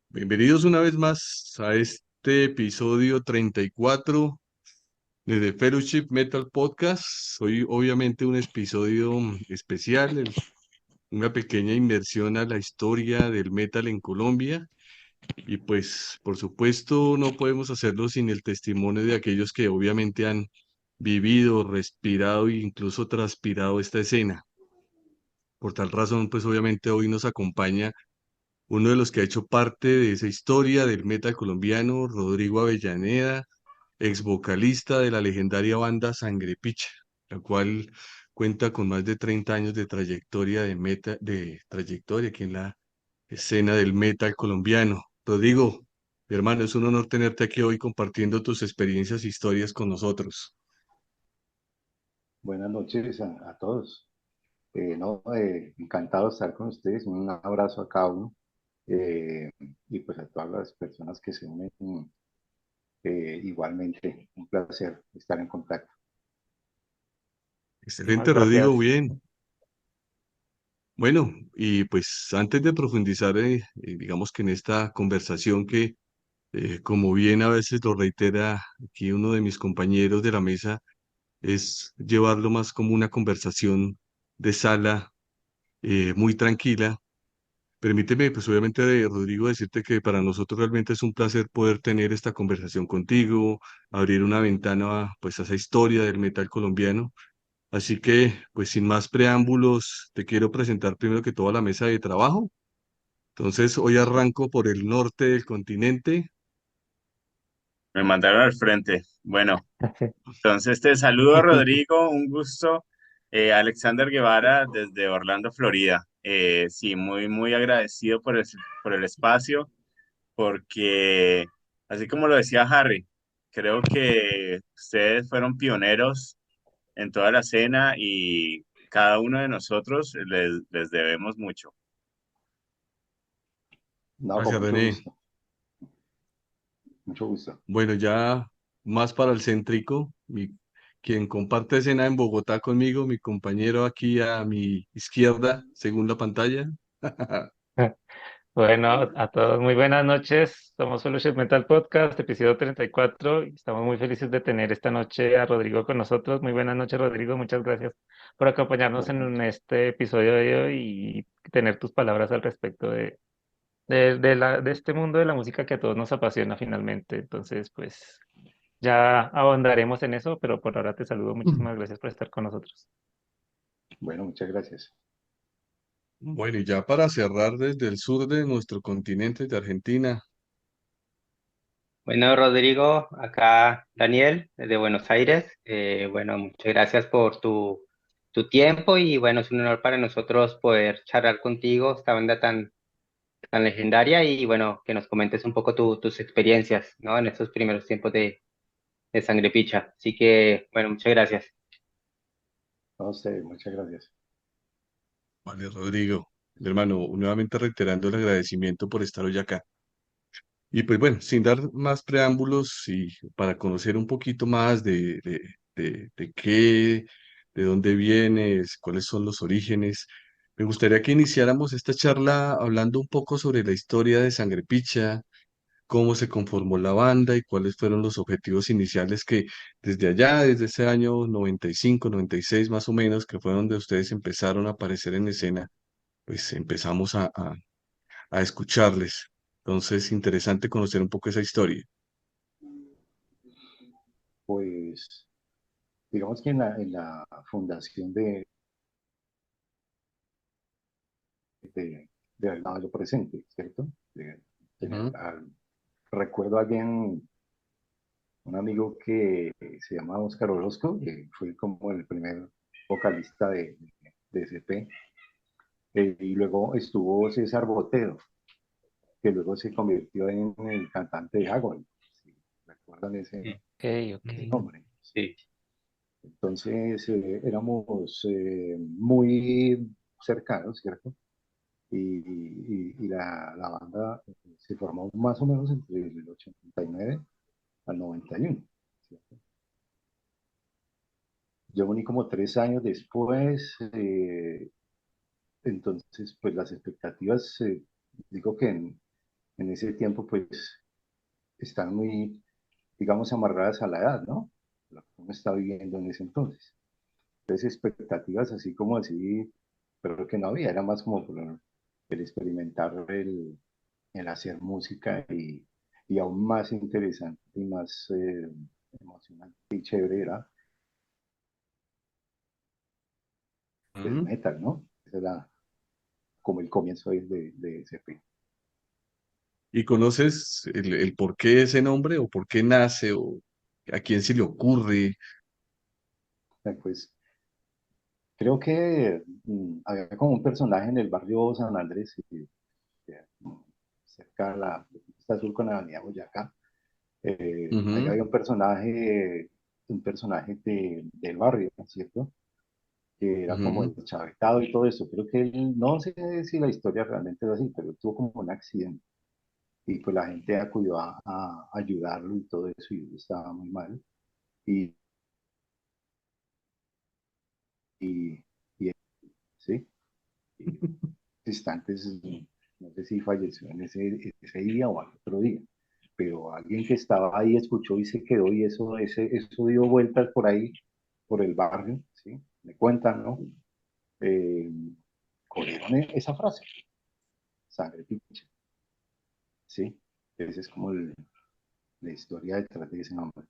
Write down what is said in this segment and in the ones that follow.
Bienvenidos una vez más a este episodio 34 de The Fellowship Metal Podcast. Hoy obviamente un episodio especial, una pequeña inversión a la historia del metal en Colombia. Y pues por supuesto no podemos hacerlo sin el testimonio de aquellos que obviamente han vivido, respirado e incluso transpirado esta escena. Por tal razón, pues obviamente hoy nos acompaña uno de los que ha hecho parte de esa historia del metal colombiano, Rodrigo Avellaneda, ex vocalista de la legendaria banda Sangre Picha, la cual cuenta con más de 30 años de trayectoria de trayectoria aquí en la escena del metal colombiano. Rodrigo, mi hermano, es un honor tenerte aquí hoy compartiendo tus experiencias e historias con nosotros. Buenas noches a todos. Encantado de estar con ustedes. Un abrazo a cada uno y pues a todas las personas que se unen. Igualmente, un placer estar en contacto. Muchas Excelente, Rodrigo, gracias. bien. Bueno, y pues antes de profundizar, digamos que en esta conversación que, como bien a veces lo reitera aquí uno de mis compañeros de la mesa, es llevarlo más como una conversación de sala, muy tranquila. Permíteme, pues obviamente, Rodrigo, decirte que para nosotros realmente es un placer poder tener esta conversación contigo, abrir una ventana pues a esa historia del metal colombiano. Así que, pues sin más preámbulos, te quiero presentar primero que todo a la mesa de trabajo. Entonces, hoy arranco por el norte del continente. Me mandaron al frente. Bueno, entonces te saludo, Rodrigo. Un gusto. Alexander Guevara desde Orlando, Florida. Sí, muy agradecido por el espacio, porque así como lo decía Harry, creo que ustedes fueron pioneros en toda la escena y cada uno de nosotros les debemos mucho. No, con Gracias, René. mucho gusto. Bueno, ya más para el céntrico, quien comparte escena en Bogotá conmigo, mi compañero aquí a mi izquierda, según la pantalla. Bueno, a todos muy buenas noches. Somos Fellowship Metal Podcast, episodio 34. Y estamos muy felices de tener esta noche a Rodrigo con nosotros. Muy buenas noches, Rodrigo. Muchas gracias por acompañarnos Buenas en noches. este episodio de hoy y tener tus palabras al respecto de este mundo de la música que a todos nos apasiona finalmente. Entonces, pues ya ahondaremos en eso, pero por ahora te saludo. Muchísimas gracias por estar con nosotros. Bueno, muchas gracias. Bueno, y ya para cerrar desde el sur de nuestro continente, de Argentina. Bueno, Rodrigo, acá Daniel, desde Buenos Aires. Bueno, muchas gracias por tu tiempo y bueno, es un honor para nosotros poder charlar contigo, esta banda tan legendaria y bueno, que nos comentes un poco tus experiencias, ¿no? En estos primeros tiempos de Sangre Picha. Así que, bueno, muchas gracias. A ustedes, muchas gracias. Vale, Rodrigo, mi hermano, nuevamente reiterando el agradecimiento por estar hoy acá. Y pues bueno, sin dar más preámbulos y para conocer un poquito más de qué, de dónde vienes, cuáles son los orígenes, me gustaría que iniciáramos esta charla hablando un poco sobre la historia de Sangre Picha, cómo se conformó la banda y cuáles fueron los objetivos iniciales que desde allá, desde ese año 95, 96 más o menos, que fue donde ustedes empezaron a aparecer en escena, pues empezamos a escucharles. Entonces, interesante conocer un poco esa historia. Pues digamos que en la fundación de Alnado Presente, ¿cierto? Ujú. Recuerdo a alguien, un amigo que se llama Oscar Orozco, que fue como el primer vocalista de SP. Y luego estuvo César Botero, que luego se convirtió en el cantante de Hagon, si recuerdan ese Ok, ok. nombre. Sí. Entonces éramos muy cercanos, ¿cierto? Y la banda se formó más o menos entre el 89 al 91, ¿cierto? Yo uní como 3 años después, entonces pues las expectativas, digo que en ese tiempo pues están muy, digamos, amarradas a la edad, ¿no? Lo que uno está viviendo en ese entonces. Entonces expectativas así como así, pero que no había, era más como por el experimentar, el hacer música y aún más interesante y más emocionante y chévere era el Ujú. metal, ¿no? Ese era como el comienzo de ese film. ¿Y conoces el por qué ese nombre o por qué nace o a quién se le ocurre? Pues creo que había como un personaje en el barrio San Andrés, cerca de la Está Azul con la Avenida Boyacá. Ahí Ujú, había un personaje del barrio, ¿no es cierto? Que era como ujú. el chavetado y todo eso. Creo que él, no sé si la historia realmente es así, pero tuvo como un accidente y pues la gente acudió a ayudarlo y todo eso y él estaba muy mal. Y, y, y sí, y instantes, no sé si falleció en ese día o al otro día, pero alguien que estaba ahí escuchó y se quedó y eso dio vueltas por ahí, por el barrio, ¿sí? Me cuentan, ¿no? Eh, Cogieron esa frase, sangre pinche, ¿sí? Esa es como la historia detrás de ese nombre.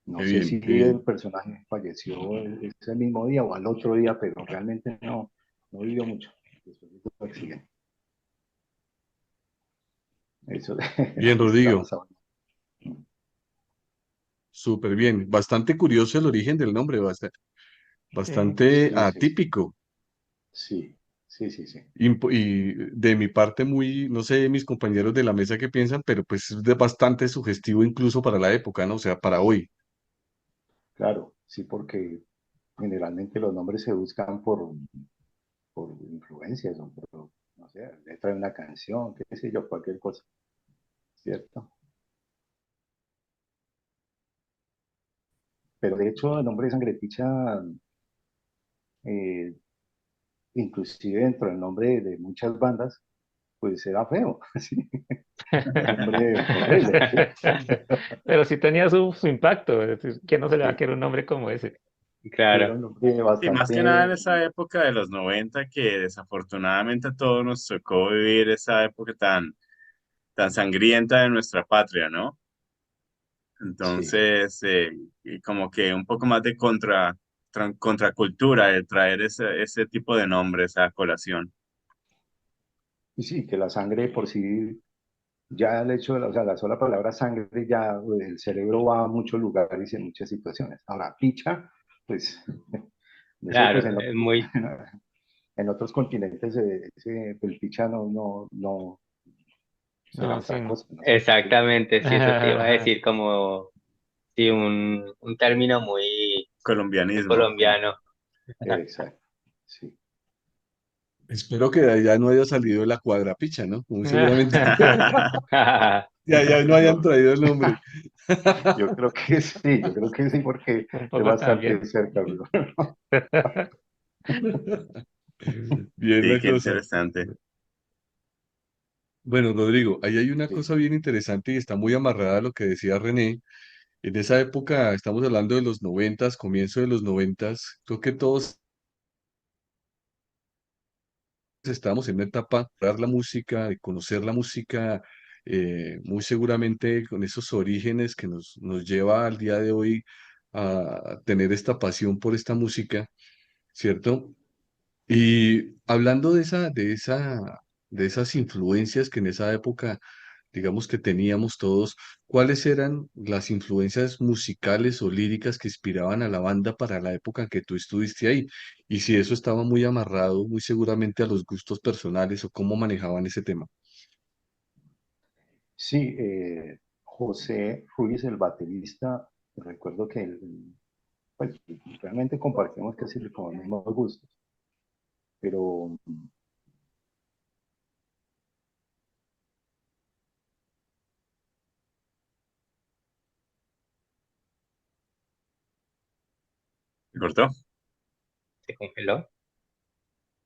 No Qué sé si bien, qué el bien. personaje falleció ese mismo día o al otro día, pero realmente no vivió mucho después de su accidente. Eso Bien, está Rodrigo, basado. súper bien. Bastante curioso el origen del nombre, Sí. bastante Sí, sí, sí, atípico. sí, sí, sí, sí. Y de mi parte muy, no sé, mis compañeros de la mesa qué piensan, pero pues es bastante sugestivo incluso para la época, ¿no? O sea, para hoy. Claro, sí, porque generalmente los nombres se buscan por influencias o por, no sé, letra de una canción, qué sé yo, cualquier cosa, ¿cierto? Pero de hecho el nombre de Sangre Picha, eh, inclusive dentro del nombre de muchas bandas, pues era feo, ¿sí? Un nombre horrible, ¿sí? Pero sí tenía su impacto, es decir, ¿quién no se le va a Sí, querer un nombre como ese? era Claro. un nombre Y más que nada en bastante, esa época de los 90 que desafortunadamente a todos nos tocó vivir esa época tan sangrienta de nuestra patria, ¿no? sí. Entonces, y como que un poco más de contracultura de traer ese tipo de nombres a colación. Y sí, que la sangre por sí, ya el hecho de o sea, la sola palabra sangre, ya el cerebro va a muchos lugares y en muchas situaciones. Ahora, picha, pues, no sé, pues Claro, es muy, en otros continentes el picha no será No, otra sí, no. cosa, no sé. exactamente, sí, eso te iba a decir, como, sí, un término muy, muy Colombianismo. colombiano. Exacto, sí. Espero que de allá no haya salido la cuadrapicha, ¿no? Muy seguramente de allá no hayan No, traído el nombre. yo creo que sí, porque Un es poco también. bastante cerca, bro. Bien Sí, la qué cosa. interesante. Bueno, Rodrigo, ahí hay una Sí, cosa bien interesante y está muy amarrada a lo que decía René. En esa época, estamos hablando de los noventas, comienzo de los noventas, creo que todos estábamos en una etapa de dar la música, de conocer la música, muy seguramente con esos orígenes que nos lleva al día de hoy a tener esta pasión por esta música, ¿cierto? Y hablando de esas influencias que en esa época, digamos que teníamos todos, ¿cuáles eran las influencias musicales o líricas que inspiraban a la banda para la época en que tú estuviste ahí? Y si eso estaba muy amarrado, muy seguramente a los gustos personales o cómo manejaban ese tema. sí, José Ruiz, el baterista, recuerdo que pues, realmente compartimos casi como los mismos gustos, pero ¿Se cortó? ¿Se congeló?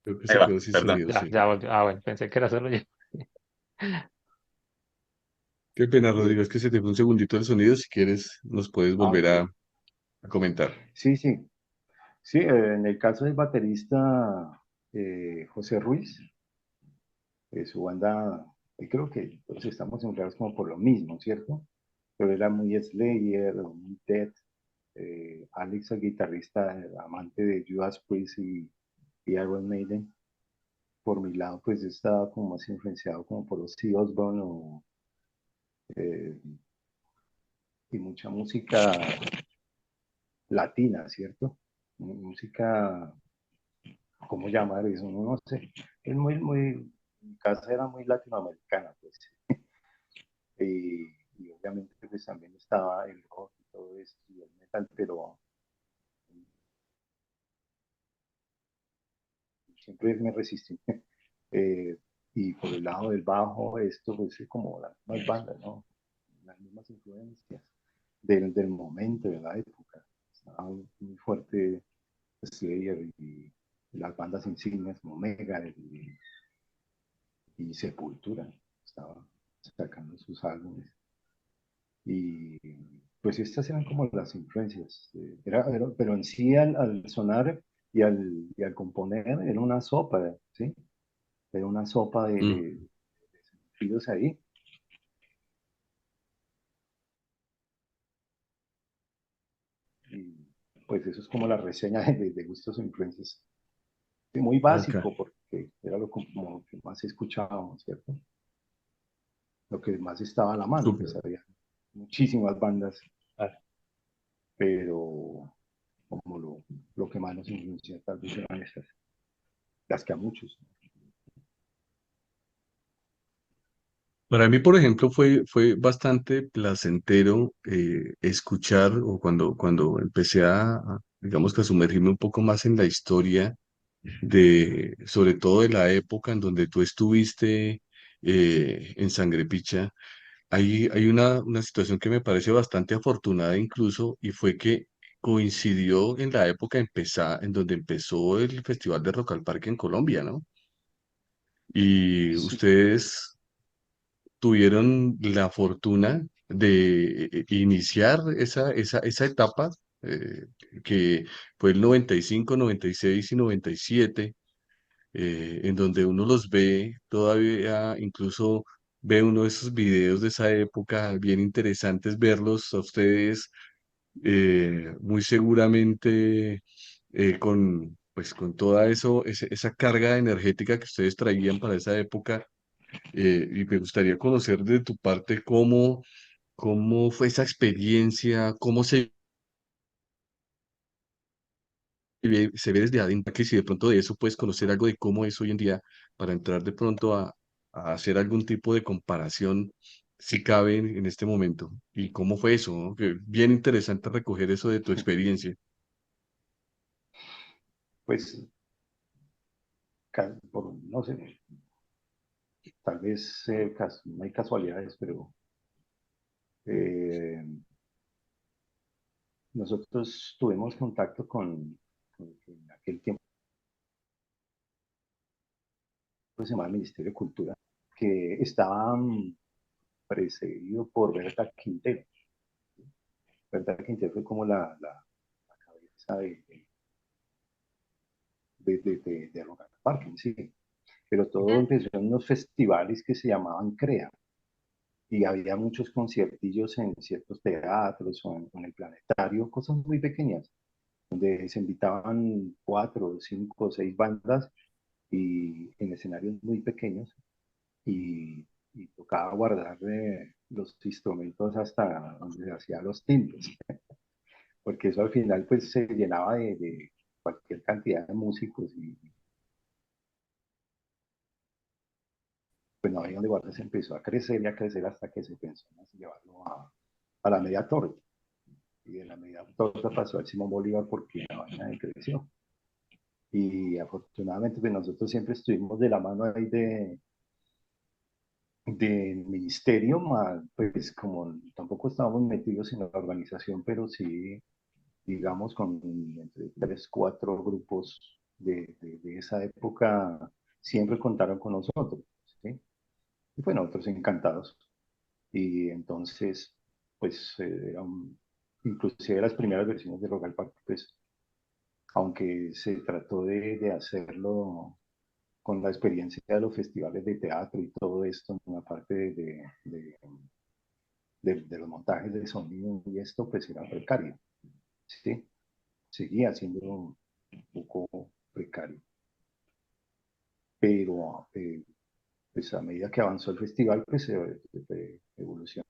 Creo que Ahí se va, quedó sin perdón. sonido, Ya, sí. ya volvió. Ah, bueno, pensé que era solo yo. Qué pena, Rodrigo, es que se te fue un segundito el sonido. Si quieres, nos puedes volver Ok. a comentar. Sí, sí. Sí, en el caso del baterista José Ruiz, su banda, creo que todos estamos enredados como por lo mismo, ¿cierto? Pero era muy Slayer, muy Death. Alex, el guitarrista, amante de Judas Priest y Iron Maiden. Por mi lado, pues estaba como más influenciado como por los Ozzy Osbourne eh, y mucha música latina, ¿cierto? Música, ¿cómo llamar eso? No sé. Es mi casa era muy latinoamericana, pues. Y obviamente pues también estaba el rock y todo esto y el metal, pero siempre me resistí. Eh, y por el lado del bajo, esto pues es como las mismas bandas, ¿no? Las mismas influencias del momento, de la época. Estaba muy fuerte Slayer y las bandas insignias como Megadeth y Sepultura. Estaba sacando sus álbumes. Y pues estas eran como las influencias. Pero en sí al sonar y al componer era una sopa, ¿sí? Era una sopa Mm, de sentidos ahí. Y pues eso es como la reseña de gustos e influencias. Sí, muy ok. básico porque era como lo que más escuchábamos, ¿cierto? Lo que más estaba a la mano, Súper. pues había muchísimas bandas, pero como lo que más nos influencia tal vez eran esas, las que a muchos. Para mí, por ejemplo, fue bastante placentero escuchar o cuando empecé digamos que a sumergirme un poco más en la historia sobre todo de la época en donde tú estuviste en Sangre Picha. Hay una situación que me parece bastante afortunada incluso y fue que coincidió en la época en donde empezó el Festival de Rock al Parque en Colombia, ¿no? Y Sí, ustedes tuvieron la fortuna de iniciar esa etapa eh, que fue el 95, 96 y 97, en donde uno los ve todavía, incluso ve uno de esos videos de esa época, bien interesantes verlos a ustedes, muy seguramente pues, con toda esa carga energética que ustedes traían para esa época. Y me gustaría conocer de tu parte cómo fue esa experiencia, cómo se ve desde adentro, que si de pronto de eso puedes conocer algo de cómo es hoy en día, para entrar de pronto a hacer algún tipo de comparación, si cabe en este momento. ¿Y cómo fue eso? ¿No? Que bien interesante recoger eso de tu experiencia. pues no sé, tal vez no hay casualidades, pero eh, nosotros tuvimos contacto con que en aquel tiempo se llamaba el Ministerio de Cultura, que estaba precedido por Berta Quintero. Berta Quintero fue como la cabeza de Rock al Parque, sí. Pero todo empezó en unos festivales que se llamaban CREA y había muchos conciertillos en ciertos teatros o en el planetario, cosas muy pequeñas, donde se invitaban 4, 5, 6 bandas y en escenarios muy pequeños y tocaba guardar los instrumentos hasta donde se hacían los timbres, porque eso al final pues se llenaba de cualquier cantidad de músicos y pues no había donde guardar, se empezó a crecer y a crecer hasta que se pensó en llevarlo a la media torre. Y de la media torre pasó al Simón Bolívar porque la vaina creció. Y afortunadamente pues nosotros siempre estuvimos de la mano ahí del ministerio, pues como tampoco estábamos metidos en la organización, pero sí digamos, con entre tres, cuatro grupos de esa época, siempre contaron con nosotros, ¿sí? Y pues nosotros encantados. Y entonces, pues, inclusive las primeras versiones de Rock al Parque, pues, aunque se trató de hacerlo con la experiencia de los festivales de teatro y todo esto, en la parte de los montajes de sonido y esto, pues era precario, ¿sí? Seguía siendo un poco precario. Pero pues a medida que avanzó el festival, pues se fue evolucionando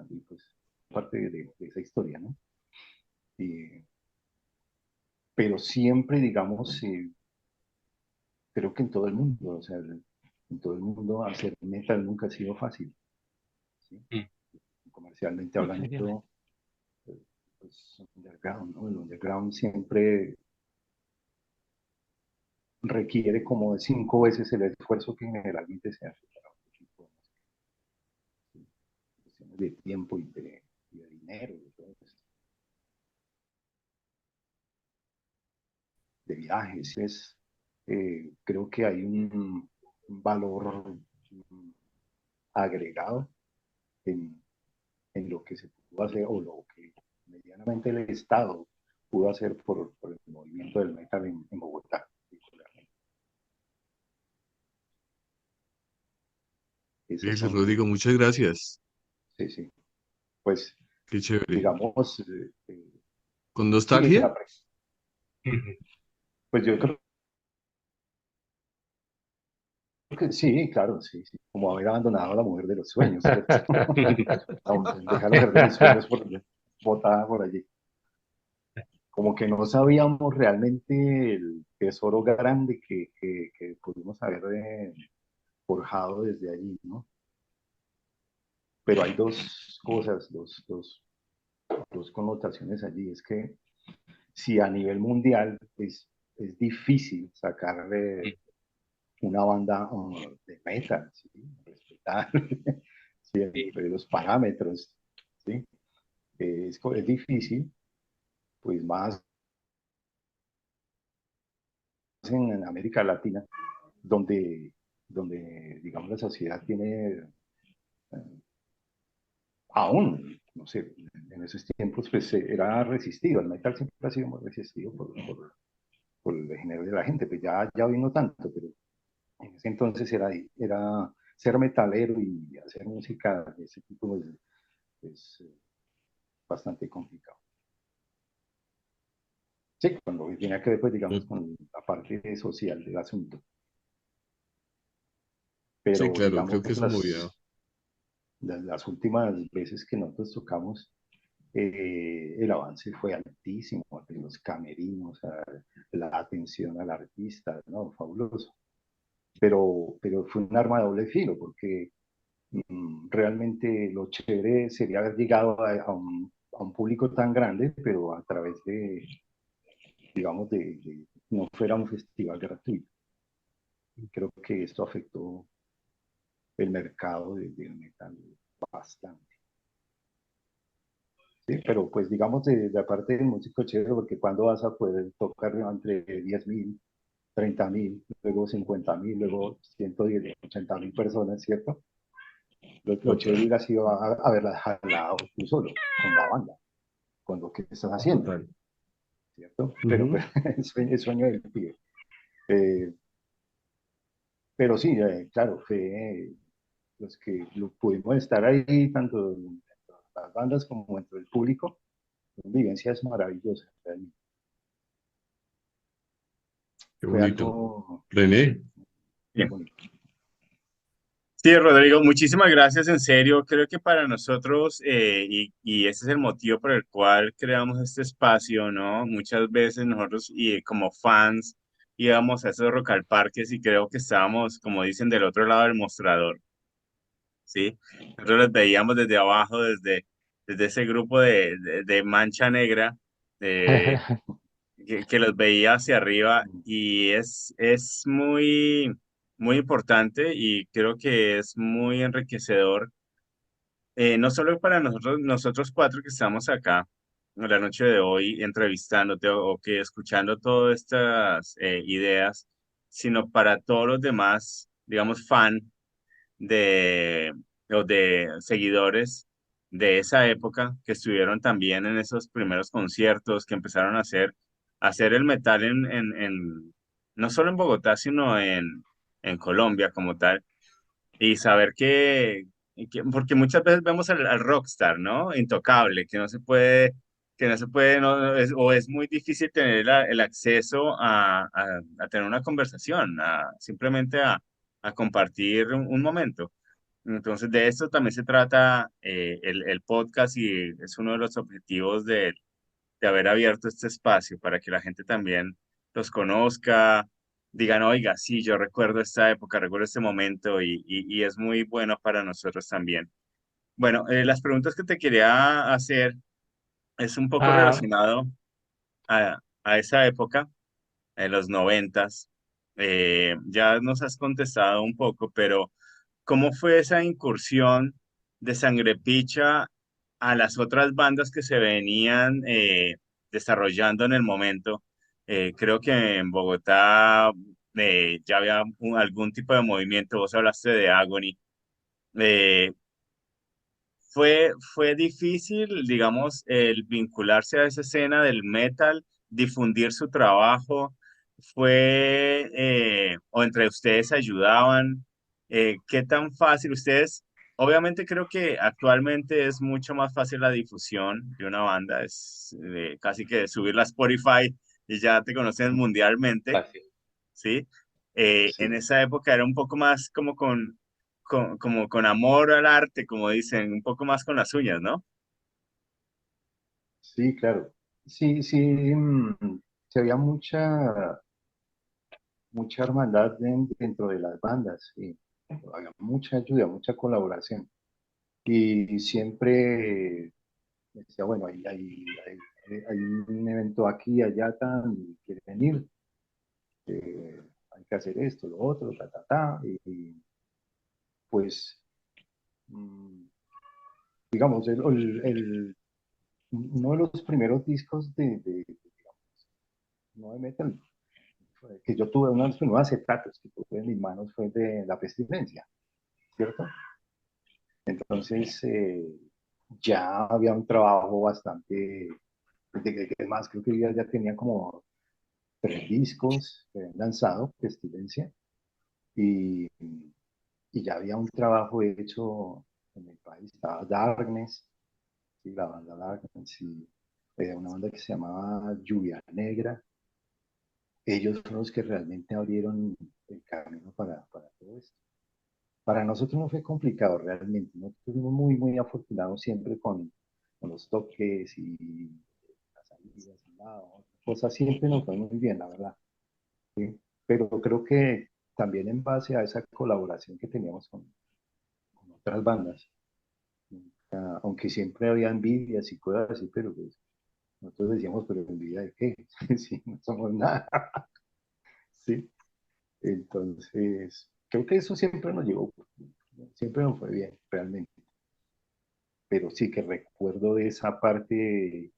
y pues parte de esa historia, ¿no? Y, pero siempre, digamos, creo que en todo el mundo, o sea, en todo el mundo hacer metal nunca ha sido fácil, ¿sí? Mm. Comercialmente Definitivamente. hablando, pues underground, ¿no? El underground siempre requiere como de 5 veces el esfuerzo que generalmente se hace para otro tipo de cuestiones de tiempo y de dinero, y todo esto, de viajes. Creo que hay un valor agregado en, en lo que se pudo hacer o lo que medianamente el Estado pudo hacer por el movimiento del metal en Bogotá. Esas Eso, son, Rodrigo, muchas gracias. sí, sí. Pues, Qué chévere. digamos, ¿Con sí, nostalgia? Ujú. pues yo creo que sí, claro, sí, sí. Como haber abandonado a la mujer de los sueños, ¿cierto? Dejar la mujer de mis sueños botada por allí. Como que no sabíamos realmente el tesoro grande que pudimos haber forjado desde allí, ¿no? Pero hay dos cosas, dos connotaciones allí. Es que si a nivel mundial es difícil sacar una banda de metal, ¿sí? Respetar ¿sí? Sí, Entre los parámetros, ¿sí? Es difícil, pues más en América Latina, donde digamos, la sociedad tiene aún, no sé, en esos tiempos, pues era resistido. El metal siempre ha sido muy resistido por el género de la gente, pues ya vino tanto, pero en ese entonces era ser metalero y hacer música de ese tipo es bastante complicado. Sí, cuando tiene que ver, pues, digamos, con la parte social del asunto. Sí, Pero, claro, digamos, creo que eso movía. las últimas veces que nosotros tocamos, el avance fue altísimo, los camerinos, la atención al artista, ¿no? Fabuloso. Pero fue un arma de doble filo, porque realmente lo chévere sería haber llegado a un público tan grande, pero a través digamos, no fuera un festival gratuito. Creo que esto afectó el mercado del metal bastante. ¿Sí? Pero pues digamos de aparte del músico chévere, porque cuando vas a poder tocar entre 10.000, 30.000, luego 50.000, luego 110, 80.000 personas, ¿cierto? Lo chévere Total, hubiera sido haberla jalado tú solo, con la banda, con lo que estás haciendo, total. ¿cierto? Pero Ujú. pues, es sueño del pibe. Eh, pero sí, claro, fue los que pudimos estar ahí, tanto en las bandas como dentro del público, son vivencias maravillosas, realmente. Qué Fue bonito. algo René, muy Bien. bonito. Sí, Rodrigo, muchísimas gracias, en serio. Creo que para nosotros, y ese es el motivo por el cual creamos este espacio, ¿no? Muchas veces nosotros, y como fans, íbamos a esos rock al parques y creo que estábamos, como dicen, del otro lado del mostrador, ¿sí? Nosotros los veíamos desde abajo, desde ese grupo de mancha negra, que los veía hacia arriba y es muy, muy importante y creo que es muy enriquecedor no solo para nosotros cuatro que estamos acá en la noche de hoy entrevistándote o que escuchando todas estas ideas, sino para todos los demás, digamos, de, o de seguidores de esa época que estuvieron también en esos primeros conciertos que empezaron a hacer el metal no solo en Bogotá, sino en Colombia como tal. Y saber porque muchas veces vemos al rockstar, ¿no? Intocable, que no se puede, o es muy difícil tener el acceso a tener una conversación, simplemente a compartir un momento. Entonces, de esto también se trata el podcast y es uno de los objetivos de haber abierto este espacio para que la gente también los conozca, digan, oiga, sí, yo recuerdo esta época, recuerdo este momento y es muy bueno para nosotros también. Bueno, las preguntas que te quería hacer es un poco Ah, relacionado a esa época, en los noventas. Ya nos has contestado un poco, pero ¿cómo fue esa incursión de Sangre Picha a las otras bandas que se venían desarrollando en el momento? Creo que en Bogotá ya había algún tipo de movimiento, vos hablaste de Agony. Eh, fue difícil, digamos, el vincularse a esa escena del metal, difundir su trabajo, o entre ustedes ayudaban. ¿Qué tan fácil ustedes? Obviamente creo que actualmente es mucho más fácil la difusión de una banda, es casi que subirla a Spotify y ya te conocen mundialmente, Fácil. ¿sí? En Sí, esa época era un poco más como como con amor al arte, como dicen, un poco más con las uñas, ¿no? sí, claro. Sí, sí, sí había mucha hermandad dentro de las bandas, sí. Había mucha ayuda, mucha colaboración. Y siempre decía, bueno, hay un evento aquí, allá, tan, quieren venir, hay que hacer esto, lo otro, ta, ta, ta. Pues, mm, digamos, uno de los primeros discos no de metal, que yo tuve, uno de los primeros acetatos que tuve en mis manos fue de La Pestilencia, ¿cierto? Entonces, ya había un trabajo bastante, que más, creo que ya tenía como 3 discos que habían lanzado, Pestilencia, y, y ya había un trabajo hecho en el país. Estaba Darkness, sí, la banda Darkness, y una banda que se llamaba Lluvia Negra. Ellos son los que realmente abrieron el camino para todo esto. Para nosotros no fue complicado realmente, nosotros fuimos muy, muy afortunados siempre con los toques y las salidas y nada, cosas siempre nos fue muy bien, la verdad. ¿Sí? Pero creo que también en base a esa colaboración que teníamos con otras bandas, aunque siempre había envidias y cosas así, pero pues, nosotros decíamos, pero envidia de qué, si no somos nada, ¿sí? Entonces, creo que eso siempre nos llevó, siempre nos fue bien, realmente. Pero sí que recuerdo de esa parte,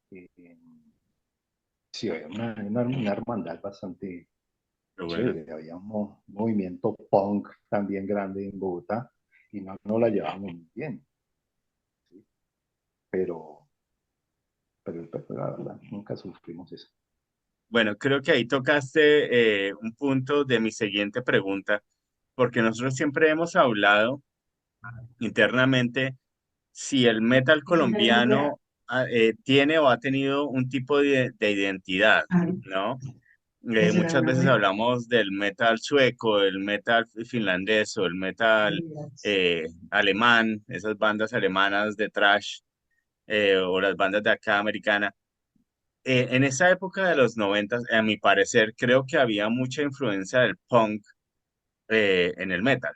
sí, había una hermandad bastante Pero bueno, chévere, había un movimiento punk también grande en Bogotá y no la llevábamos muy bien, ¿sí? pero, pero la verdad, nunca sufrimos eso. bueno, creo que ahí tocaste un punto de mi siguiente pregunta, porque nosotros siempre hemos hablado internamente si el metal colombiano tiene o ha tenido un tipo de identidad, ¿no? Muchas veces hablamos del metal sueco, el metal finlandés o el metal alemán, esas bandas alemanas de thrash o las bandas de acá americana. En esa época de los 90, a mi parecer, creo que había mucha influencia del punk en el metal.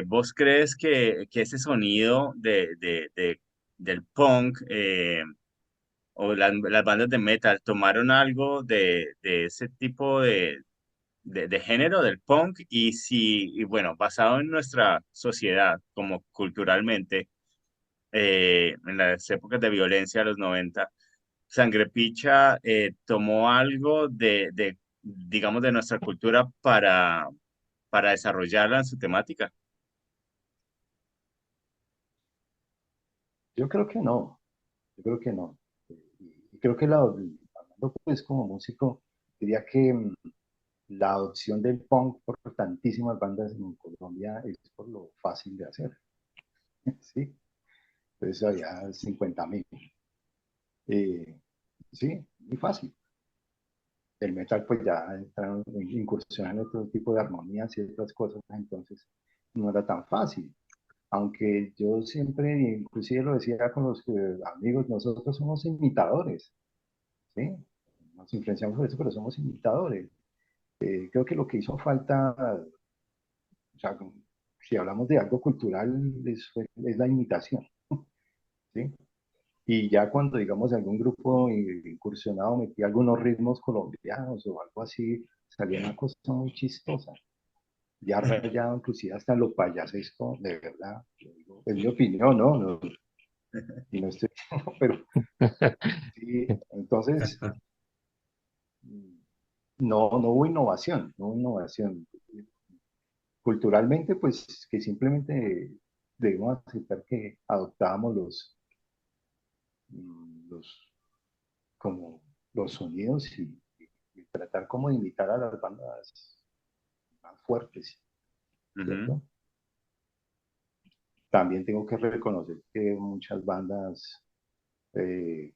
¿Vos crees que ese sonido del punk o las bandas de metal tomaron algo de ese tipo de género del punk? Y si, y bueno, basado en nuestra sociedad, como culturalmente, en las épocas de violencia de los 90, Sangre Picha tomó algo digamos, de nuestra cultura para desarrollarla en su temática. Yo creo que no, yo creo que no. Y creo que hablando pues como músico, diría que la adopción del punk por tantísimas bandas en Colombia es por lo fácil de hacer, ¿sí? Entonces había 50.000. Sí, muy fácil. El metal pues ya entraron, incursionan en otro tipo de armonías y otras cosas, entonces no era tan fácil. Aunque yo siempre, inclusive lo decía con los amigos, nosotros somos imitadores, ¿sí? Nos influenciamos por eso, pero somos imitadores. Creo que lo que hizo falta, o sea, si hablamos de algo cultural, es la imitación, ¿sí? Y ya cuando, digamos, algún grupo incursionado metía algunos ritmos colombianos o algo así, salía una cosa muy chistosa. Ya rayado, inclusive hasta lo payasesco, de verdad. Es mi opinión, ¿no? Y no estoy, pero sí, entonces, no hubo innovación, no hubo innovación. Culturalmente, pues que simplemente debemos aceptar que adoptábamos los, como los sonidos y tratar como de imitar a las bandas más fuertes, Ujú, ¿cierto? También tengo que reconocer que muchas bandas, eh,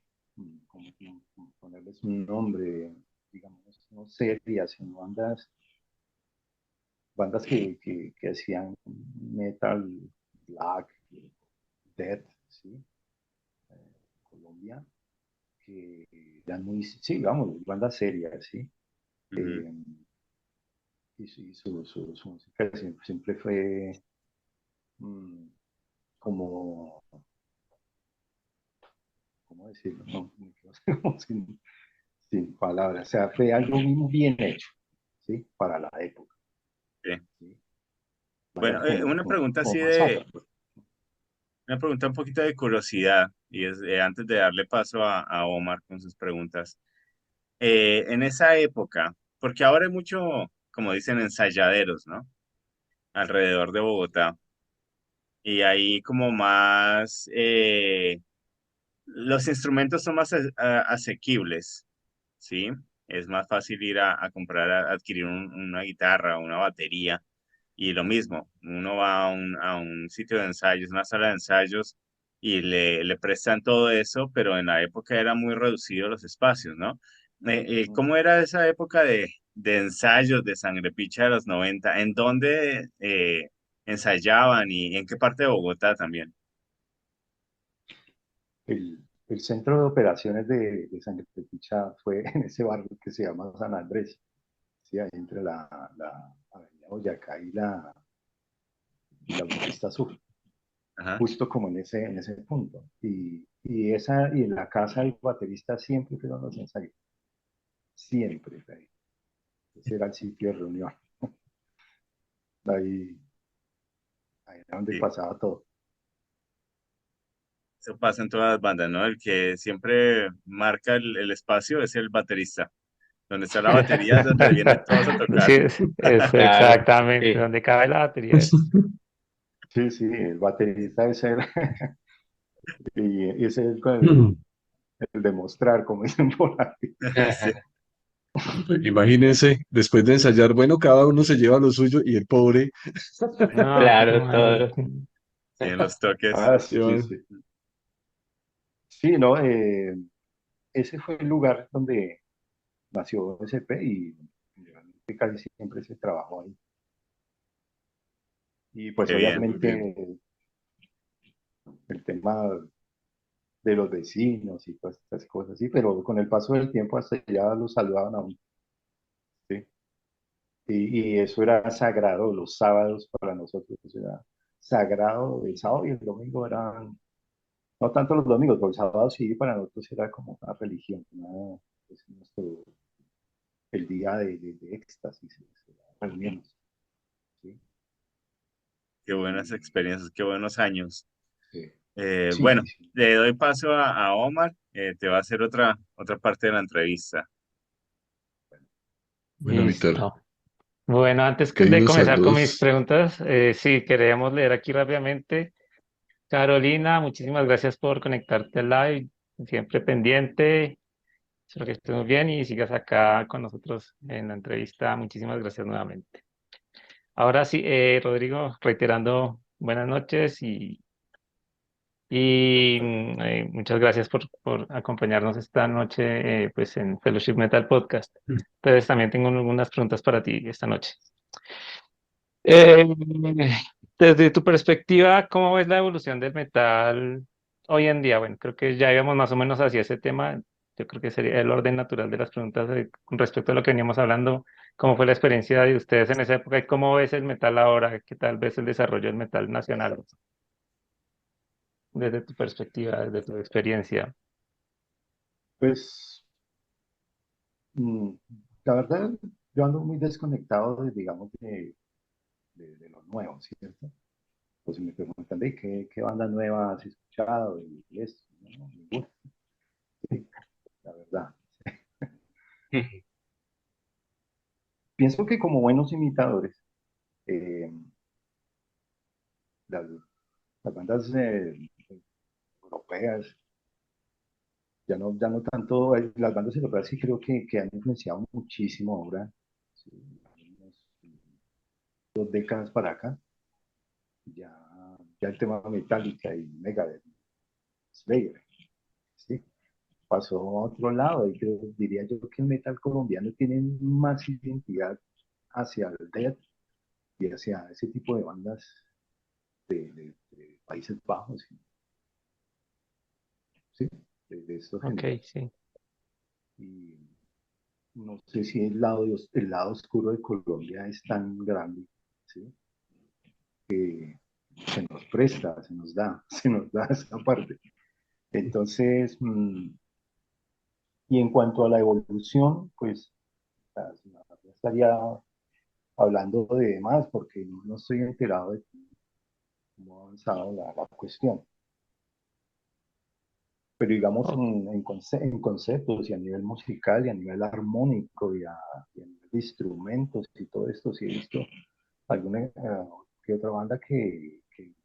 como ponerles un nombre, digamos, no serias, sino bandas que hacían metal, black, death, ¿sí? Colombia, que eran muy, sí, vamos, bandas serias, ¿sí? ujú. Eh, y su música siempre fue mm, como, ¿cómo decirlo? No, como sin palabras, o sea, fue algo muy bien hecho, ¿sí? Para la época, Sí. ¿sí? Bueno, Bandas como, una como, pregunta como así Massacre, pues. una pregunta un poquito de curiosidad, y es antes de darle paso a Omar con sus preguntas. En esa época, porque ahora hay mucho, como dicen, ensayaderos, ¿no? Alrededor de Bogotá. Y ahí como más, los instrumentos son más asequibles, ¿sí? Es más fácil ir a comprar, a adquirir una guitarra o una batería. Y lo mismo, uno va a un sitio de ensayos, una sala de ensayos, y le prestan todo eso, pero en la época era muy reducido los espacios, ¿no? ¿Cómo era esa época de ensayos de Sangre Picha de los 90? ¿En dónde ensayaban y en qué parte de Bogotá también? El centro de operaciones de Sangre Picha fue en ese barrio que se llama San Andrés, ¿sí? Ahí entre la Avenida Boyacá y la Autopista Sur, Ajá, justo como en ese punto. Y en la casa del baterista siempre fueron los ensayos, siempre fue ahí. Ese era el sitio de reunión, ahí, ahí era donde sí. pasaba todo. Eso pasa en todas las bandas, ¿no? El que siempre marca el espacio es el baterista. Donde está la batería es donde vienen todos a Sí, tocar. es Claro, exactamente sí. donde cabe la batería. Sí, sí, el baterista es el, y ese es el demostrar, como dicen por ahí. Sí, Imagínense, después de ensayar, bueno, cada uno se lleva lo suyo y el pobre No, Claro, imagínate. todo. sí, en los toques. Ah, sí, lleva. sí. Sí, no, ese fue el lugar donde nació SP y realmente casi siempre se trabajó ahí. Y pues Qué bien. Muy bien. obviamente el tema de los vecinos y todas estas cosas, sí, pero con el paso del tiempo hasta ya los saludaban a uno, ¿sí? Y eso era sagrado, los sábados para nosotros, eso era sagrado, el sábado y el domingo eran, no tanto los domingos, pero el sábado sí, para nosotros era como una religión, es el día de éxtasis, reuniones, ¿sí? Qué buenas Y, experiencias, qué buenos años. sí. Sí, Bueno, sí, sí. le doy paso a Omar, te va a hacer otra parte de la entrevista. Bueno, Víctor, Listo. Bueno, antes que hay de unos comenzar con mis saludos. preguntas, sí, queremos leer aquí rápidamente. Carolina, muchísimas gracias por conectarte al live, siempre pendiente. Espero que estés muy bien y sigas acá con nosotros en la entrevista. Muchísimas gracias nuevamente. Ahora sí, Rodrigo, reiterando buenas noches muchas gracias por acompañarnos esta noche pues en Fellowship Metal Podcast. Entonces también tengo algunas preguntas para ti esta noche. Eh, Desde tu perspectiva, ¿cómo ves la evolución del metal hoy en día? Bueno, creo que ya íbamos más o menos hacia ese tema. Yo creo que sería el orden natural de las preguntas con respecto a lo que veníamos hablando. ¿Cómo fue la experiencia de ustedes en esa época y cómo ves el metal ahora? ¿Qué tal ves el desarrollo del metal nacional desde tu perspectiva, desde tu experiencia? Pues, mm, la verdad, yo ando muy desconectado, digamos, de lo nuevo, ¿cierto? Pues si me preguntan, ¿de qué banda nueva has escuchado? Y esto, no, ninguna, sí, la verdad. Pienso que como buenos imitadores, eh, las, las bandas europeas, ya no tanto, las bandas europeas sí creo que han influenciado muchísimo ahora, sí, unas 2 décadas para acá, ya, ya el tema Metallica y Megadeth, Slayer, ¿sí? Pasó a otro lado y diría yo que el metal colombiano tiene más identidad hacia el death y hacia ese tipo de bandas de Países Bajos, ¿sí? De estos Ok, géneros. sí. Y no sé si el lado oscuro de Colombia es tan grande, ¿sí? Que se nos presta, se nos da, se nos da esa parte. Entonces, y en cuanto a la evolución, pues no estaría hablando de más porque no estoy enterado de cómo ha avanzado la cuestión. Pero digamos Ok, en conceptos y a nivel musical y a nivel armónico y a nivel de instrumentos y todo esto, sí he visto alguna que otra banda que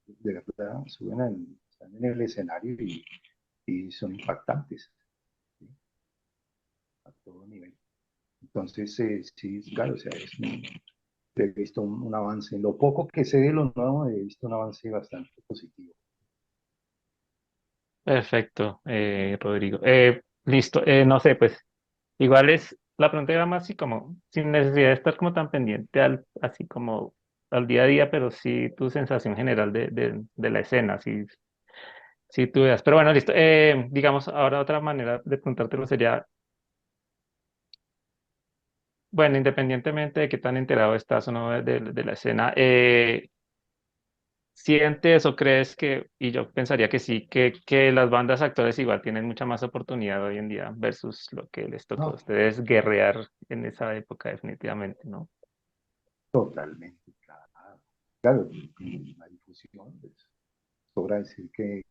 de verdad están en el escenario y son impactantes, ¿sí? A todo nivel. Entonces, sí, claro, o sea, he visto un avance. En lo poco que sé de lo nuevo, he visto un avance bastante positivo. perfecto, Rodrigo. Listo, no sé, pues igual es, la pregunta era más así como, sin necesidad de estar como tan pendiente así como al día a día, pero sí tu sensación general de la escena, si tú veas. Pero bueno, listo. Digamos, ahora otra manera de preguntártelo sería, bueno, independientemente de qué tan enterado estás o no de la escena, ¿sientes o crees que, y yo pensaría que sí, que las bandas actuales igual tienen mucha más oportunidad hoy en día versus lo que les tocó a No, ustedes guerrear en esa época definitivamente, ¿no? totalmente, claro. Claro, la difusión, pues, sobra decir que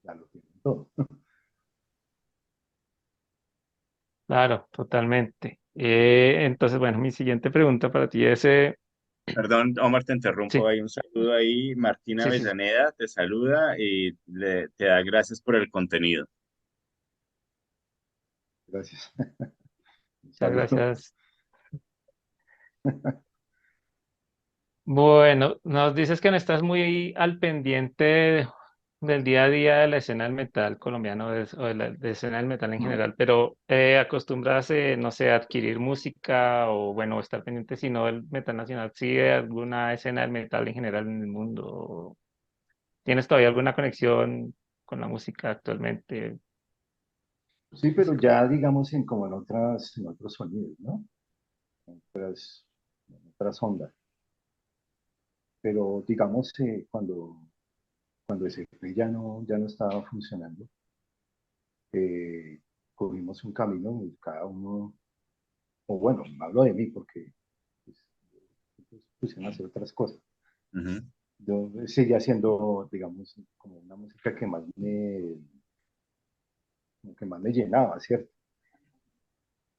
ya lo tienen todo. Claro, totalmente. Entonces, bueno, mi siguiente pregunta para ti es, Perdón, Omar, te interrumpo. sí, Hay un saludo ahí. Martina sí, sí, sí, Avellaneda te saluda y te da gracias por el contenido. Gracias. Un muchas saludo. gracias. Bueno, nos dices que no estás muy al pendiente del día a día de la escena del metal colombiano o de escena del metal en general, pero acostumbras, no sé, a adquirir música o, bueno, estar pendiente, si no del metal nacional, sí de alguna escena del metal en general en el mundo. ¿Tienes todavía alguna conexión con la música actualmente? Sí, pero Físico? ya digamos como en otros sonidos, ¿no? En otras ondas. Pero digamos cuando ese ya no estaba funcionando, eh, cogimos un camino y cada uno, o bueno, hablo de mí porque pues, pusieron a hacer otras cosas. Ujú. sigue siendo, digamos, como una música como que más me llenaba, ¿cierto?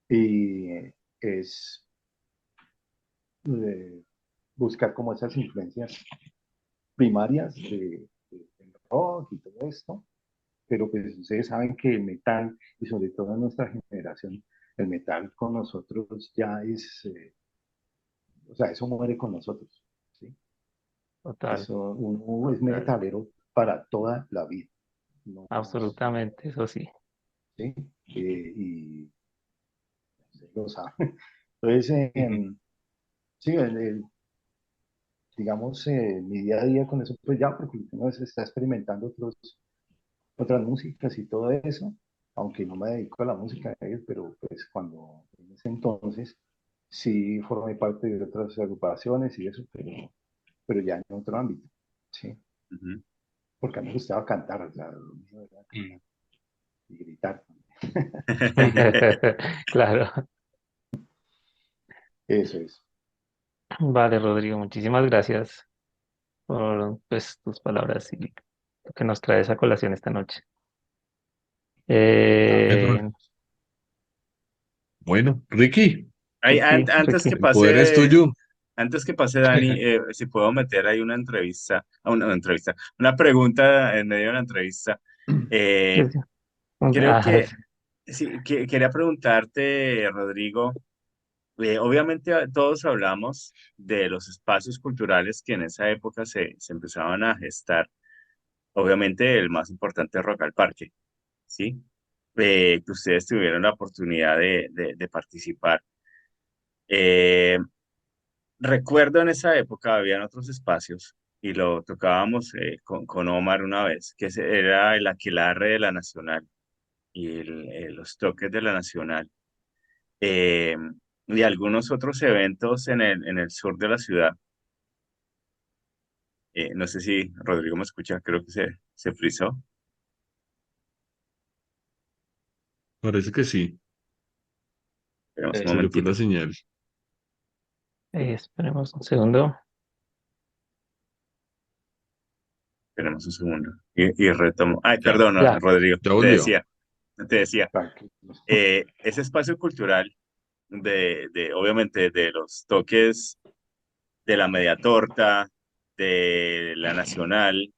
Y es eh, buscar como esas influencias primarias del rock y todo esto, pero pues ustedes saben que el metal, y sobre todo en nuestra generación, el metal con nosotros ya es, o sea, eso muere con nosotros, ¿sí? Total, Eso, uno es total, metalero para toda la vida, no más, absolutamente, eso sí. ¿sí? Y ustedes lo saben. Entonces, sí, digamos, mi día a día con eso, pues ya, porque uno se está experimentando otras músicas y todo eso, aunque no me dedico a la música de ellos, pero pues cuando en ese entonces sí formé parte de otras agrupaciones y eso, pero ya en otro ámbito, ¿sí? Ujú. Porque a mí me gustaba cantar, o sea, lo mío era cantar y gritar. Claro. Eso es. Vale, Rodrigo, muchísimas gracias por pues, tus palabras y lo que nos traes a colación esta noche. Ah, Eh, Bueno, Ricky, Ay, Ricky, antes Ricky. que el poder es pase, tuyo. antes que pase Dani, si puedo meter ahí una entrevista, una entrevista, una pregunta en medio de la entrevista. Sí, Eh, sí. creo Ah, que sí, quería preguntarte, Rodrigo, obviamente todos hablamos de los espacios culturales que en esa época se empezaban a gestar. Obviamente el más importante es Rock al Parque, ¿sí? Que ustedes tuvieron la oportunidad de participar. Eh, Recuerdo en esa época habían otros espacios y lo tocábamos con Omar una vez, era el Aquelarre de la Nacional y los toques de la Nacional. eh, y algunos otros eventos en el sur de la ciudad. No sé si Rodrigo me escucha, creo que se frizó. Parece que sí. Esperemos un Se le fue la momentito, señal. esperemos un segundo. esperemos un segundo. Y retomo. Ay, Ya, perdón, no, Ya, Rodrigo, ya volvió. te decía, tranquilo. ese espacio cultural obviamente, de los toques de la media torta, de la nacional,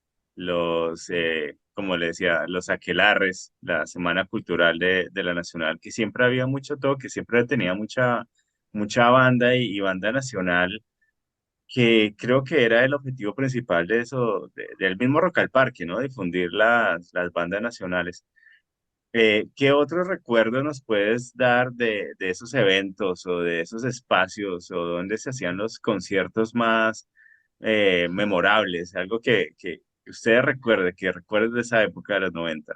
como le decía, los aquelarres, la semana cultural de la nacional, que siempre había mucho toque, siempre tenía mucha banda y banda nacional, que creo que era el objetivo principal de eso, del mismo Rock al Parque, ¿no? Difundir las bandas nacionales. ¿Qué otros recuerdos nos puedes dar de esos eventos o de esos espacios o donde se hacían los conciertos más memorables? Algo que usted recuerde, que recuerde de esa época de los 90.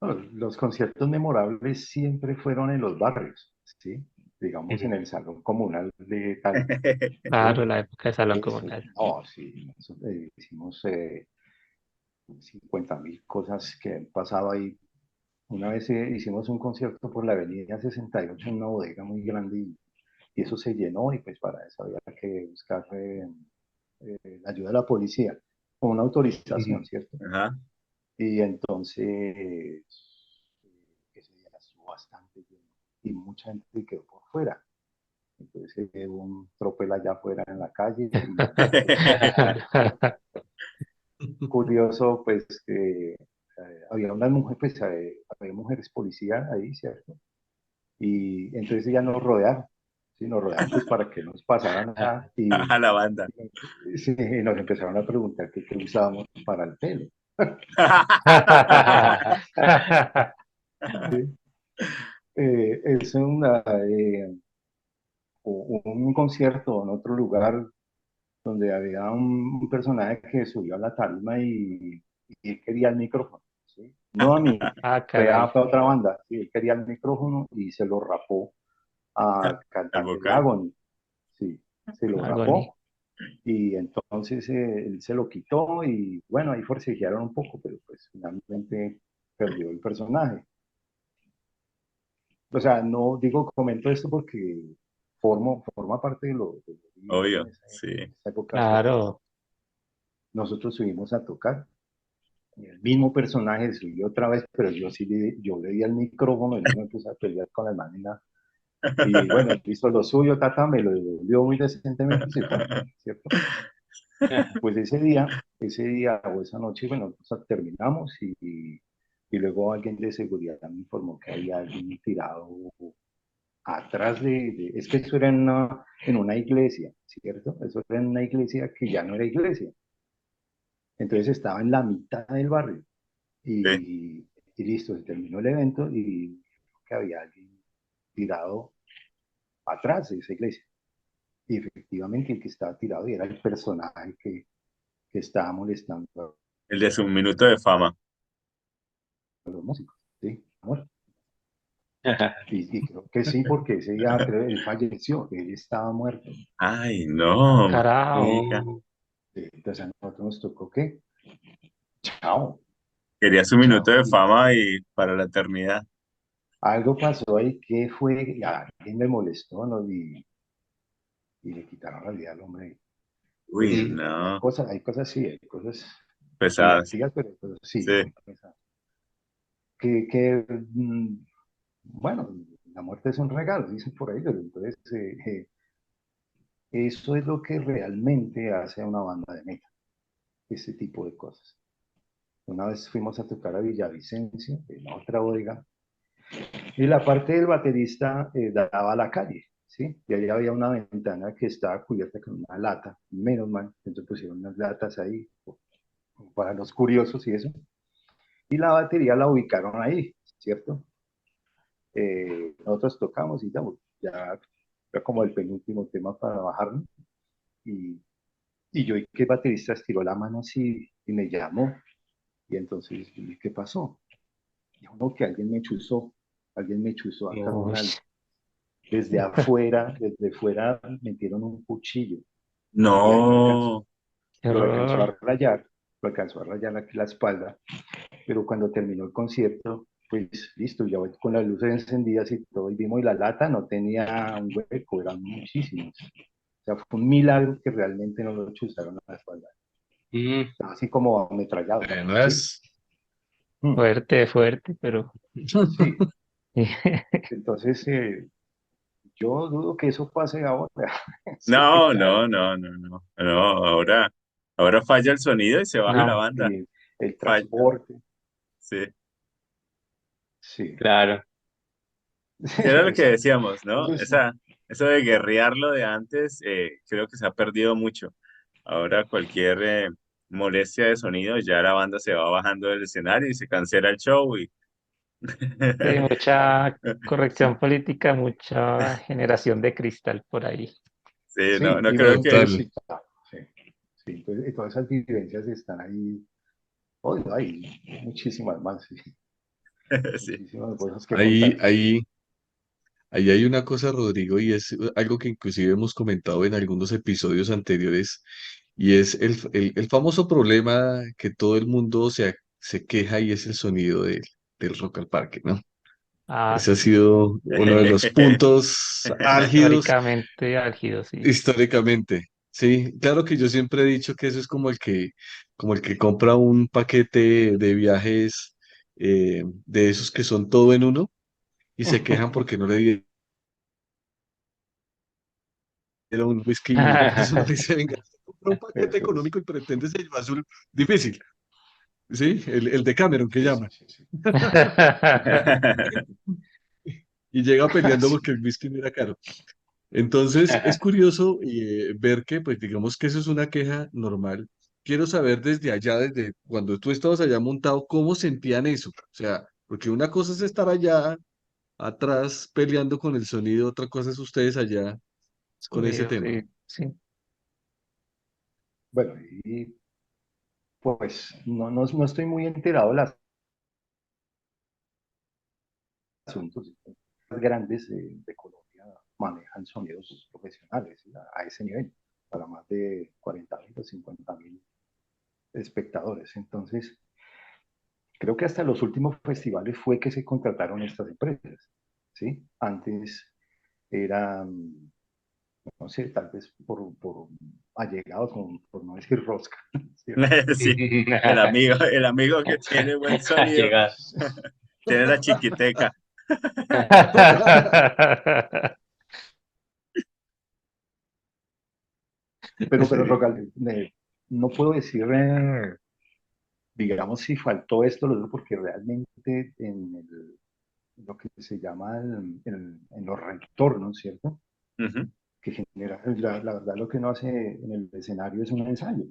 Bueno, los conciertos memorables siempre fueron en los barrios, ¿sí? Digamos en ujú. el salón comunal de tal, ¿sí? Claro, la época de Salón Eso, Comunal. no, sí, hicimos 50.000 cosas que han pasado ahí. Una vez hicimos un concierto por la Avenida 68 en una bodega muy grande y eso se llenó y pues para eso había que buscar la ayuda de la policía con una autorización, Ujú. ¿cierto? Ajá. Y entonces ese día estuvo bastante lleno y mucha gente quedó por fuera. Entonces hubo un tropel allá afuera en la calle y curioso pues que había unas mujeres, pues había mujeres policías ahí, ¿cierto? Y entonces ellas nos rodearon, ¿sí? Nos rodearon pues para que nos pasaran nada A la banda. sí, y nos empezaron a preguntar qué usábamos para el pelo. ¿Sí? Es un concierto en otro lugar donde había un personaje que subió a la tarima y él quería el micrófono, ¿sí? No a mí, Ah, fue caray. a otra banda, ¿sí? Él quería el micrófono y se lo rapó a Al cantante de vocal. Agony, sí, se lo Agony. rapó y entonces él se lo quitó y bueno, ahí forcejearon un poco, pero pues finalmente perdió el personaje. O sea, no digo, comento esto porque forma parte de lo vivido Obvio, sí. en esa época. Claro. Nosotros subimos a tocar. Y el mismo personaje subió otra vez, pero yo le di al micrófono y no me puse a pelear con la hermana. Y bueno, hizo lo suyo, Tata, me lo devolvió muy decentemente y se fue, ¿cierto? Pues ese día o esa noche, bueno, terminamos y luego alguien de seguridad me informó que había alguien tirado atrás es que eso era en una iglesia, ¿cierto? Eso era en una iglesia que ya no era iglesia. Entonces estaba en la mitad del barrio Sí. y listo, se terminó el evento y que había alguien tirado atrás de esa iglesia. Y efectivamente el que estaba tirado era el personaje que estaba molestando El de su minuto de fama. a los músicos, ¿sí? Amor. Y creo que sí, porque ese día creo él falleció, él estaba muerto. Ay, Ah, no, carajo. marica. Entonces a nosotros nos tocó que, chao, Quería su minuto chao. de Y fama y para la eternidad. algo pasó ahí que fue, y alguien me molestó, ¿no? Y le quitaron la vida al hombre. Uy, Pues no, hay cosas pesadas. divertidas, pero sí, Sí, muy pesadas. Que bueno, la muerte es un regalo, dicen por ahí, pero entonces eso es lo que realmente hace a una banda de metal, ese tipo de cosas. Una vez fuimos a tocar a Villavicencio, en otra bodega, y la parte del baterista daba a la calle, ¿sí? Y ahí había una ventana que estaba cubierta con una lata, menos mal, entonces pusieron unas latas ahí para los curiosos y eso, y la batería la ubicaron ahí, ¿cierto? Nosotros tocamos y ya era como el penúltimo tema para bajarnos, y, y yo y que el baterista estiró la mano así y me llamó, y entonces, ¿qué pasó? Dijo, no, que alguien me chuzó acá con Uy, algo. Desde afuera, desde fuera, metieron un cuchillo y ahí no, qué lo alcanzó horror. a rayar, lo alcanzó a rayar aquí la espalda, pero cuando terminó el concierto, pues listo, ya con las luces encendidas y todo, y vimos y la lata no tenía un hueco, eran muchísimos. O sea, fue un milagro que realmente no lo chuzaron a la espalda. Mm, Estaba así como ametrallado, ¿sí? Además, Mm, Fuerte, fuerte, pero sí, entonces yo dudo que eso pase ahora. Sí, no, claro. no, no, no, no, no, ahora falla el sonido y se baja la no. banda. Y el Falla, transporte, sí. sí. claro. Sí, era lo que Exacto. decíamos, ¿no? Entonces, Eso de guerrearlo de antes, creo que se ha perdido mucho. Ahora cualquier molestia de sonido, ya la banda se va bajando del escenario y se cancela el show y Sí, mucha corrección política, mucha generación de cristal por ahí. sí, no, sí, no y creo bueno, que total. sí, claro, sí, sí, entonces, y todas esas vivencias están ahí. Oh, hay muchísimas más, sí, sí, muchísimas cosas que Ahí, contar. ahí, ahí hay una cosa, Rodrigo, y es algo que inclusive hemos comentado en algunos episodios anteriores, y es el famoso problema que todo el mundo se queja y es el sonido del Rock al Parque, ¿no? Ah, Ese ha sí. sido uno de los puntos álgidos Históricamente álgido, sí. históricamente. Sí, claro que yo siempre he dicho que eso es como el que compra un paquete de viajes de esos que son todo en uno y se quejan porque no le dieron un whisky y la persona le dice, venga, compra un paquete Eso es. económico y pretende llevar azul difícil. Sí, el de Cameron que Sí, sí, llaman. sí, sí. Y llega peleando Sí, porque el whisky no era caro. Entonces, es curioso ver que, pues, digamos que eso es una queja normal. Quiero saber desde allá, desde cuando tú estabas allá montado, cómo sentían eso. O sea, porque una cosa es estar allá atrás peleando con el sonido, otra cosa es ustedes allá con ese Subido, tema. sí, sí. bueno, y pues no estoy muy enterado de los asuntos. Las grandes de Colombia manejan sonidos profesionales, ¿sí? A ese nivel, para más de 40.000 o 50.000 espectadores. Entonces, creo que hasta los últimos festivales fue que se contrataron estas empresas, ¿sí? Antes eran, no sé, tal vez por allegados, por no decir rosca, ¿cierto? Sí, el amigo que tiene buen sonido, Llega. tiene la chiquiteca. Pero Sí. Rogal, no puedo decir, digamos, si faltó esto, lo digo porque realmente lo que se llama en los retornos, ¿cierto? Ujú. Que genera, la verdad lo que uno hace en el escenario es un ensayo,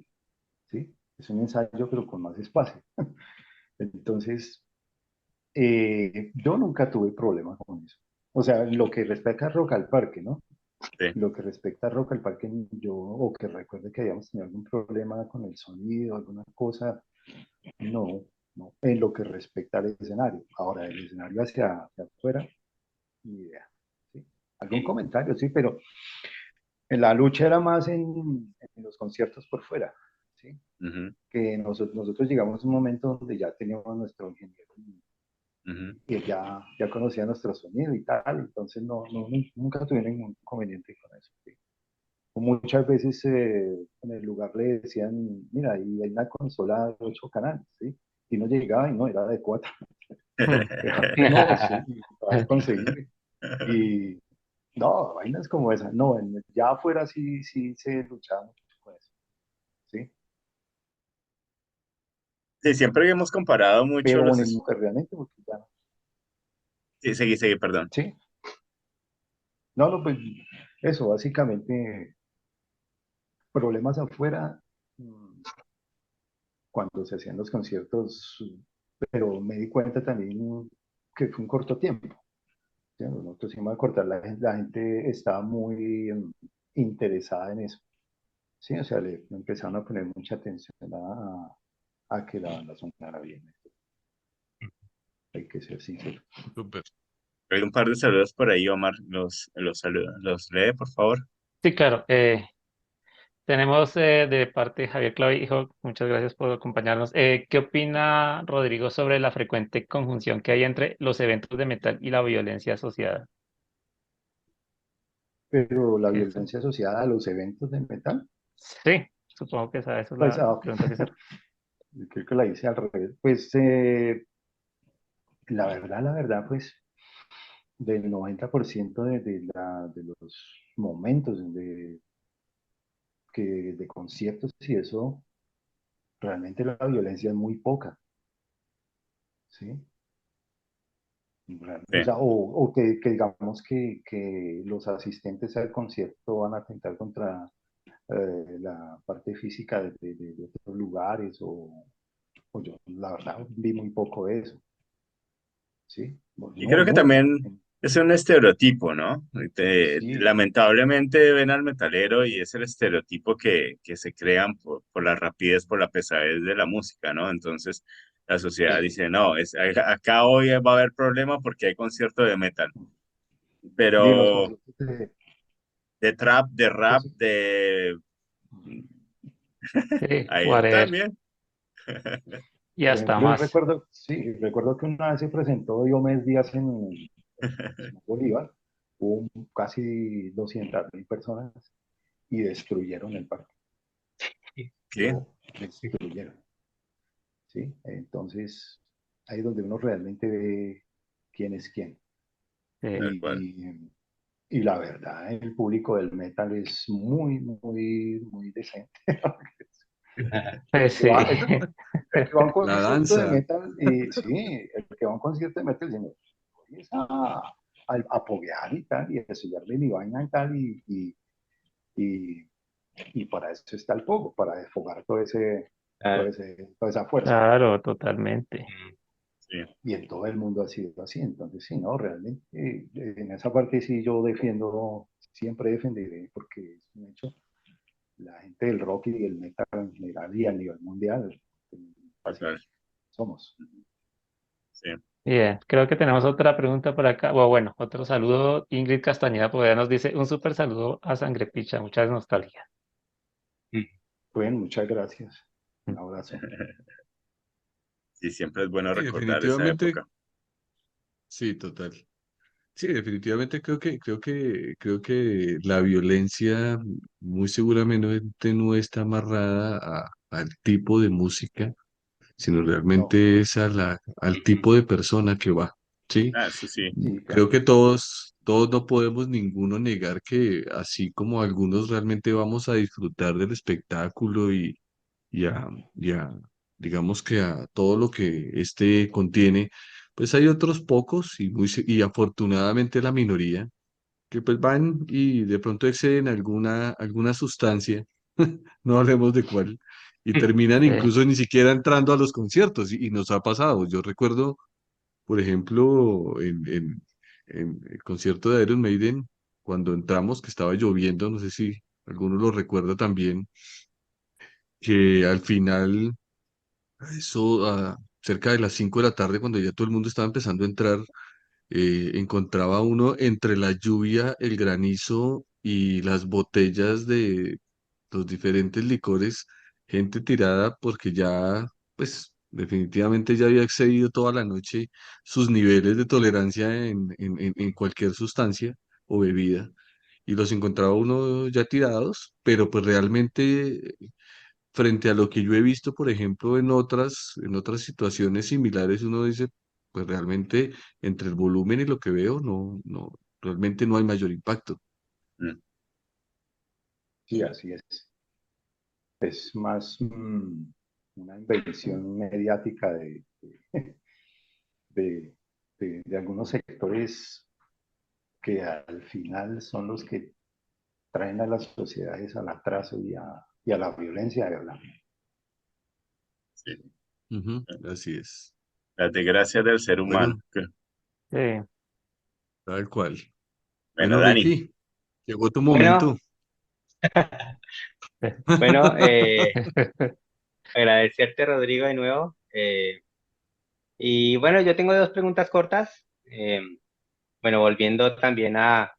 ¿sí? Es un ensayo pero con más espacio. Entonces, yo nunca tuve problema con eso. O sea, lo que respecta a Rock al Parque, ¿no? Sí. Lo que respecta a Rock al Parque, yo, o que recuerde que habíamos tenido algún problema con el sonido, alguna cosa, no, no. En lo que respecta al escenario. Ahora, el escenario hacia afuera, ni idea. ¿Sí? Algún comentario, sí, pero la lucha era más en los conciertos por fuera, ¿sí? Ujú, Que nosotros llegamos a un momento donde ya teníamos nuestro ingeniero ujú. y él ya conocía nuestro sonido y tal, entonces nunca tuvieron ningún inconveniente con eso. ¿Sí? O muchas veces en el lugar le decían, mira, y hay una consola de 8 canales, ¿sí? Y no llegaba y no, era de 4. No, sí, vas a conseguir. Y no, vainas como esa. No, ya afuera sí se luchaba mucho con eso, ¿sí? Sí, siempre hemos comparado mucho Pero los... en el realmente, porque ya, Sí, seguí, perdón. ¿sí? No, pues eso, básicamente, problemas afuera, mm, cuando se hacían los conciertos, pero me di cuenta también que fue un corto tiempo. ¿Sí? Nosotros íbamos a cortar, la gente estaba muy interesada en eso. Sí, o sea, le empezaron a poner mucha atención a que la banda sonara bien. Hay que ser sincero. Súper. Hay un par de saludos por ahí, Omar. Los lee, por favor. Sí, claro. Tenemos de parte de Javier Clavijo, muchas gracias por acompañarnos. ¿Qué opina Rodrigo sobre la frecuente conjunción que hay entre los eventos de metal y la violencia asociada? Pero la ¿Qué es? violencia asociada a los eventos de metal, Sí, supongo que esa es pues la pregunta que se... creo que la hice al revés. Pues la verdad, pues del 90% de los momentos de conciertos y eso, realmente la violencia es muy poca, ¿sí? O Sí. sea, o que digamos que los asistentes al concierto van a atentar contra la parte física de otros lugares, o yo la verdad vi muy poco de eso, ¿sí? Y No, creo que nunca. también es un estereotipo, ¿no? Sí, Lamentablemente ven al metalero y es el estereotipo que se crean por la rapidez, por la pesadez de la música, ¿no? Entonces la sociedad sí, dice, no, acá hoy va a haber problema porque hay concierto de metal, y los pero conciertos de trap, de rap, pues, de... Sí, Ahí whatever. también. Y por hasta ejemplo, yo más. recuerdo, sí, recuerdo que una vez se presentó Diomedes Díaz en Simón Bolívar, hubo casi 200.000 personas y destruyeron el parque, Sí, lo destruyeron, ¿sí? Entonces, ahí es donde uno realmente ve quién es quién. Sí. tal Y, cual. y la verdad, el público del metal es muy, muy, muy decente. El Pues que sí. va, el que va a un La concierto de danza. metal, sí, el que va a un concierto de metal, dice, es a apoyar y tal, y a estudiarle mi vaina y tal, y, y para eso está el pogo, para desfogar Ah, toda esa fuerza. Claro, totalmente. Sí. Y en todo el mundo ha sido así. Entonces, sí, no, realmente, en esa parte sí yo defiendo, siempre defenderé, porque es un hecho, la gente del rock y del metal en general y a nivel mundial, así Total. somos. Sí. Bien, creo que tenemos otra pregunta por acá. Bueno, otro saludo. Ingrid Castañeda Poveda nos dice un súper saludo a Sangre Picha, muchas nostalgia. Bueno, muchas gracias. Un abrazo. Sí, siempre es bueno Sí, recordar esa definitivamente, época. sí, total. Sí, definitivamente creo que la violencia muy seguramente no está amarrada al tipo de música, sino No, realmente es al tipo de persona que va, ¿sí? Ah, eso sí. sí, Creo claro. que todos no podemos ninguno negar que así como algunos realmente vamos a disfrutar del espectáculo y a, y a, digamos que a todo lo que este contiene, pues hay otros pocos y afortunadamente la minoría que pues van y de pronto exceden alguna sustancia, no hablemos de cuál, y terminan Sí, incluso ni siquiera entrando a los conciertos y nos ha pasado. Yo recuerdo, por ejemplo, en el concierto de Iron Maiden, cuando entramos, que estaba lloviendo, no sé si alguno lo recuerda también, que al final eso, cerca de las 5 de la tarde, cuando ya todo el mundo estaba empezando a entrar, encontraba uno entre la lluvia, el granizo y las botellas de los diferentes licores, gente tirada porque ya, pues, definitivamente ya había excedido toda la noche sus niveles de tolerancia en cualquier sustancia o bebida. Y los encontraba uno ya tirados, pero pues realmente frente a lo que yo he visto, por ejemplo, en otras situaciones similares, uno dice, pues realmente entre el volumen y lo que veo, realmente no hay mayor impacto. Mm. Sí, así es. Es más una invención mediática de, de algunos sectores que al final son los que traen a las sociedades al atraso y a la violencia, de verdad. Sí. Ujú, así es. Las desgracias del ser humano. Bueno, sí. tal cual. Bueno, Bueno, Dani, Ricky, llegó tu Bueno, momento. bueno, agradecerte, Rodrigo, de nuevo. Y bueno, yo tengo dos preguntas cortas. Bueno, volviendo también a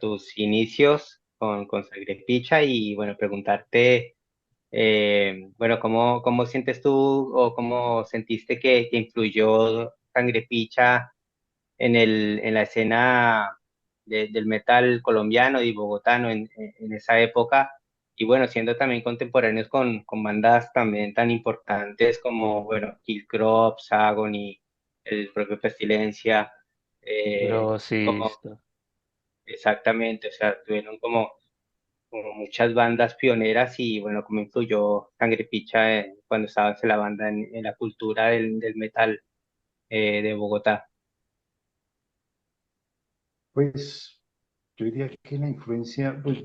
tus inicios con Sangre Picha y bueno, preguntarte, bueno, ¿cómo sientes tú o cómo sentiste que influyó Sangre Picha en la escena del metal colombiano y bogotano en esa época? Y bueno, siendo también contemporáneos con bandas también tan importantes como, bueno, Kill Crop, Agony, el propio Pestilencia, como Grossisto. exactamente, o sea, tuvieron como muchas bandas pioneras y bueno, cómo influyó Sangre Picha cuando estabas en la banda en la cultura del metal de Bogotá. Pues yo diría que la influencia, pues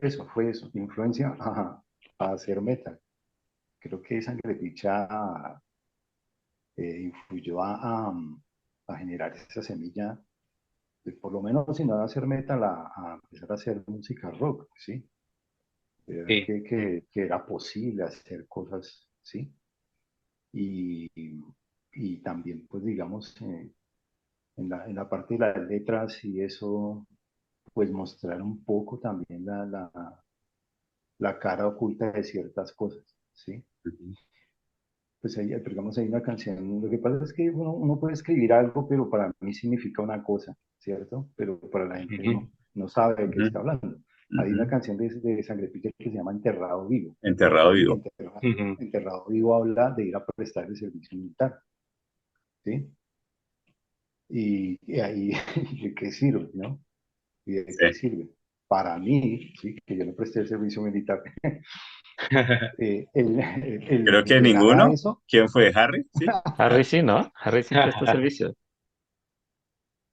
eso fue eso, influencia a hacer metal. Creo que Sangre Picha influyó a generar esa semilla, de, por lo menos si no a hacer metal, a empezar a hacer música rock, ¿sí? Ver Sí, que era posible hacer cosas, ¿sí? Y, y también, pues digamos, en la parte de las letras y eso, pues mostrar un poco también la cara oculta de ciertas cosas, ¿sí? Pues ahí, digamos, hay una canción, lo que pasa es que uno puede escribir algo, pero para mí significa una cosa, ¿cierto? Pero para la gente ujú, no sabe de qué ujú, está hablando. Hay ujú. una canción de Sangre Picha que se llama Enterrado Vivo, Enterrado ¿sí? vivo. ujú. Enterrado Vivo habla de ir a prestar el servicio militar, ¿sí? Y ahí, ¿de qué sirve, no? ¿Y de Sí. qué sirve? Para mí, ¿sí? Que yo no presté el servicio militar, Creo el que llegar a ninguno. eso. ¿Quién fue? ¿Harry? Sí. Harry sí, ¿no? Harry sí prestó servicio.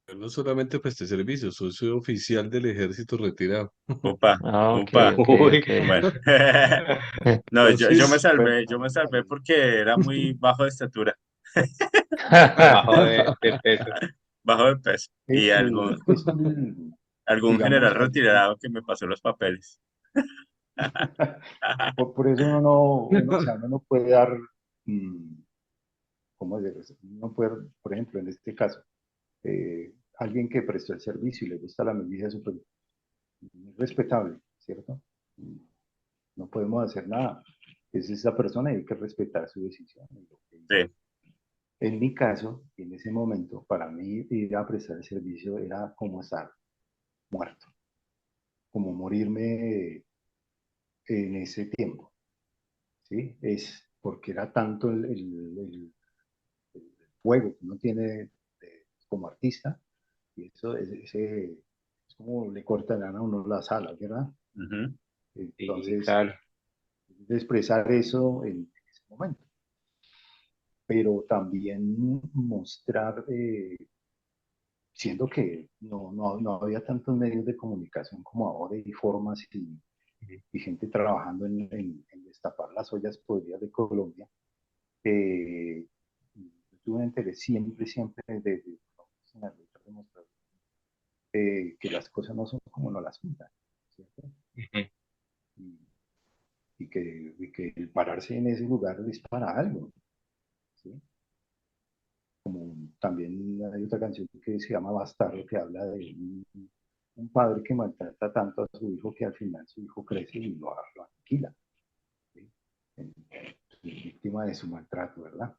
Yo no solamente presté servicio, soy oficial del ejército retirado. Upa, Ah, ok, upa. ok, Uy, ok. Bueno. No, Entonces, Bueno, yo me salvé porque era muy bajo de estatura, bajo de peso. bajo de peso. Y es algún general digamos, retirado que me pasó los papeles. por eso o sea, uno no puede dar, mm, ¿cómo decirlo? Uno puede, por ejemplo, en este caso, alguien que prestó el servicio y le gusta la milicia, es súper respetable, ¿cierto? No podemos hacer nada. Es esa persona y hay que respetar su decisión. Y lo que hizo. Sí, En mi caso, en ese momento, para mí ir a prestar el servicio era como estar muerto, como morirme en ese tiempo, ¿sí? Es porque era tanto el fuego que uno tiene como artista, y eso es como le cortan a uno las alas, ¿verdad? Ujú. Sí, Entonces, claro. de expresar eso en ese momento, pero también mostrar, siendo que no había tantos medios de comunicación como ahora y formas y gente trabajando en destapar las ollas podridas de Colombia. Yo tuve un interés siempre en las letras de mostrar que las cosas no son como no las pintan, ¿cierto? Ujú. Y, que el pararse en ese lugar es para algo, ¿sí? Como también hay otra canción que se llama Bastardo, que habla de un padre que maltrata tanto a su hijo que al final su hijo crece y lo aniquila, ¿sí? Es víctima de su maltrato, ¿verdad?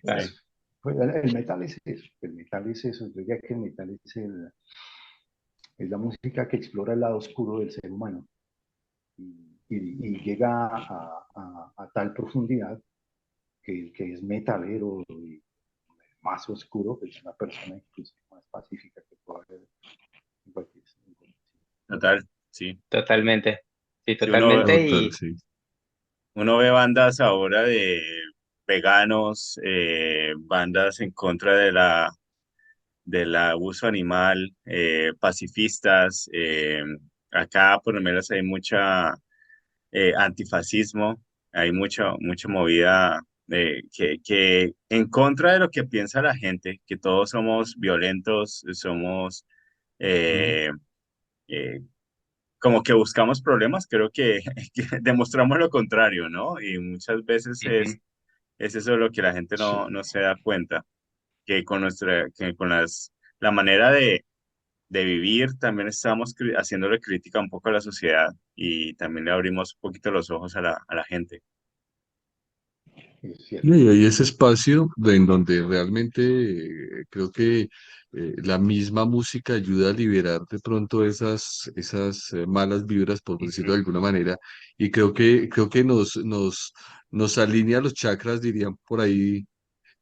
Claro. Sí, Entonces, pues, el metal es eso, el metal es eso, yo diría que el metal es la música que explora el lado oscuro del ser humano y llega a tal profundidad que el que es metalero y más oscuro pues, es una persona incluso más pacífica que puede haber en cualquier sitio. total, sí. Totalmente. Sí, Si uno, totalmente. Total, sí. uno ve bandas ahora de veganos, bandas en contra del abuso animal, pacifistas. Acá por lo menos hay mucha antifascismo, hay mucha movida que en contra de lo que piensa la gente, que todos somos violentos, somos Mm. eh, eh, como que buscamos problemas, creo que, que demostramos lo contrario, ¿no? Y muchas veces Ujú. es eso lo que la gente Sí, no se da cuenta, que con que con la manera de vivir también estamos haciéndole crítica un poco a la sociedad y también le abrimos un poquito los ojos a la gente. es cierto. Y hay ese espacio en donde realmente creo que la misma música ayuda a liberar de pronto esas malas vibras, por decirlo Ujú. de alguna manera, y creo que nos alinea los chakras, dirían por ahí,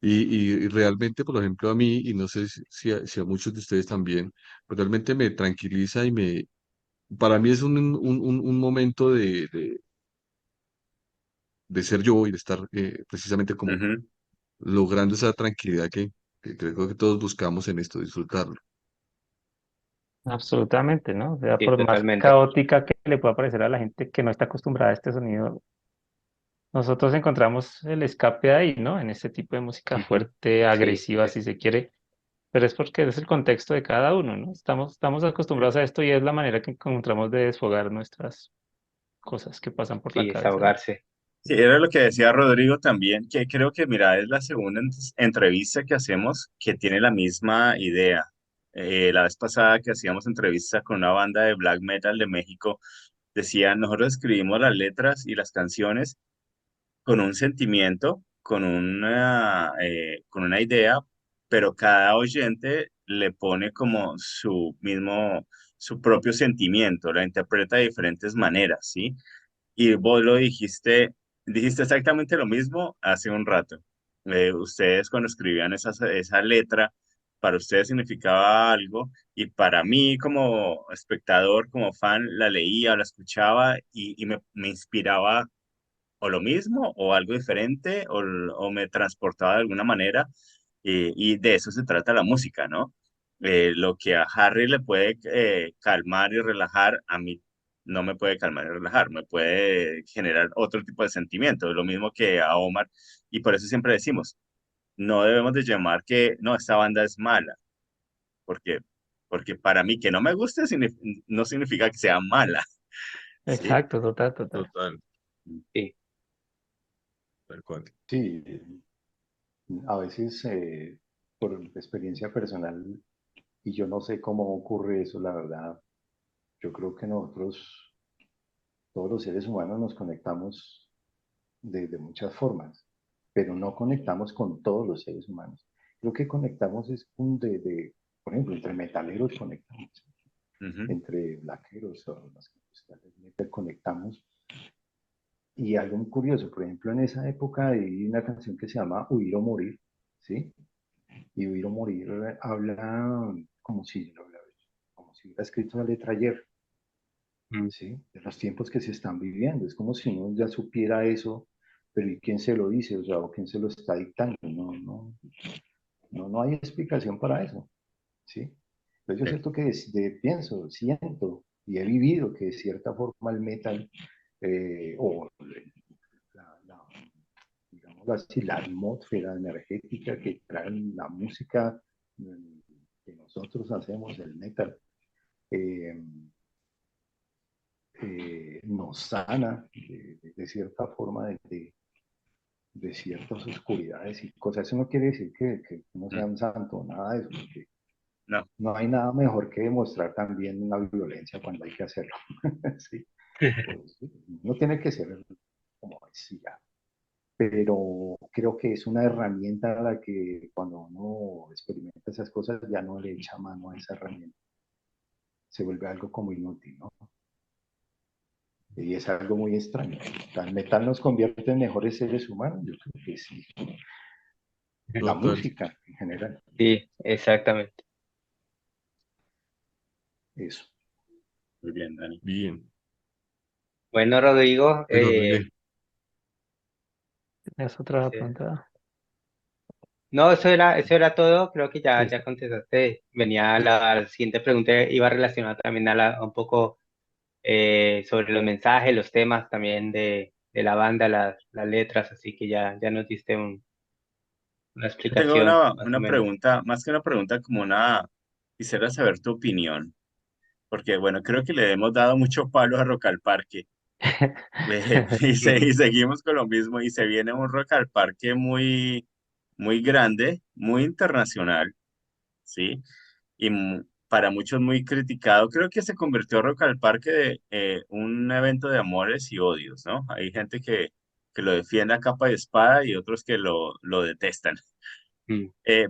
y realmente, por ejemplo, a mí, y no sé si a muchos de ustedes también, pues realmente me tranquiliza para mí es un momento de ser yo y de estar precisamente como Ujú. logrando esa tranquilidad que creo que todos buscamos en esto, disfrutarlo. Absolutamente, ¿no? O sea, Sí, por más totalmente. caótica que le pueda parecer a la gente que no está acostumbrada a este sonido, nosotros encontramos el escape ahí, ¿no? En este tipo de música Ujú. fuerte, Sí, agresiva, si se quiere, pero es porque es el contexto de cada uno, ¿no? Estamos acostumbrados a esto y es la manera que encontramos de desfogar nuestras cosas que pasan por la sí, cabeza, ¿no? desahogarse. Sí, era lo que decía Rodrigo también, que creo que, mira, es la segunda entrevista que hacemos que tiene la misma idea. La vez pasada que hacíamos entrevista con una banda de black metal de México, decían, nosotros escribimos las letras y las canciones con un sentimiento, con una idea, pero cada oyente le pone como su propio sentimiento, la interpreta de diferentes maneras, ¿sí? Y vos lo dijiste exactamente lo mismo hace un rato. Ustedes cuando escribían esa letra, para ustedes significaba algo y para mí como espectador, como fan, la leía, la escuchaba y me inspiraba o lo mismo o algo diferente o me transportaba de alguna manera y de eso se trata la música, ¿no? Lo que a Harry le puede calmar y relajar, a mí no me puede calmar y relajar, me puede generar otro tipo de sentimiento, lo mismo que a Omar y por eso siempre decimos, no debemos de llamar que no, esta banda es mala, porque, porque para mí que no me guste no significa que sea mala, ¿sí? Exacto, total, total. Total, Sí, tal cual. Sí, a veces por experiencia personal, y yo no sé cómo ocurre eso, la verdad, yo creo que nosotros, todos los seres humanos, nos conectamos de muchas formas, pero no conectamos con todos los seres humanos. Lo que conectamos es por ejemplo, entre metaleros conectamos, entre blackeros o los que gustan el metal conectamos. Y algo muy curioso, por ejemplo, en esa época hay una canción que se llama Huir o Morir, ¿sí? Y Huir o Morir habla como si hubiera escrito la letra ayer, ¿sí? De los tiempos que se están viviendo. Es como si uno ya supiera eso, pero ¿y quién se lo dice? O sea, ¿o quién se lo está dictando? No hay explicación para eso, ¿sí? Pero yo siento que pienso, siento y he vivido que de cierta forma el metal o digamos así, la atmósfera energética que trae la música que nosotros hacemos, el metal, eh, nos sana de cierta forma de ciertas oscuridades y cosas. Eso no quiere decir que no sea un santo, nada de eso, porque No. no hay nada mejor que demostrar también la violencia cuando hay que hacerlo. ¿Sí? Pues, no tiene que ser como decía, pero creo que es una herramienta a la que cuando uno experimenta esas cosas ya no le echa mano a esa herramienta. Se vuelve algo como inútil, ¿no? Y es algo muy extraño. ¿El metal nos convierte en mejores seres humanos? Yo creo que sí. La Total. música en general, Sí, exactamente. eso. Muy bien, Dani. Bien. Bueno, Rodrigo, Bueno, René, ¿Es otra sí. pregunta? No, eso era todo. Creo que ya Listo. contestaste. Venía la siguiente pregunta, iba relacionada también un poco sobre los mensajes, los temas también de la banda, las letras, así que ya nos diste una Yo tengo explicación, más o una menos. pregunta, más que una pregunta, como quisiera saber tu opinión, porque bueno, creo que le hemos dado mucho palo a Rock al Parque. Y seguimos con lo mismo y se viene un Rock al Parque muy, muy grande, muy internacional, ¿sí? Y para muchos muy criticado. Creo que se convirtió Rock al Parque de un evento de amores y odios, ¿no? Hay gente que lo defiende a capa y espada y otros que lo detestan. Mm.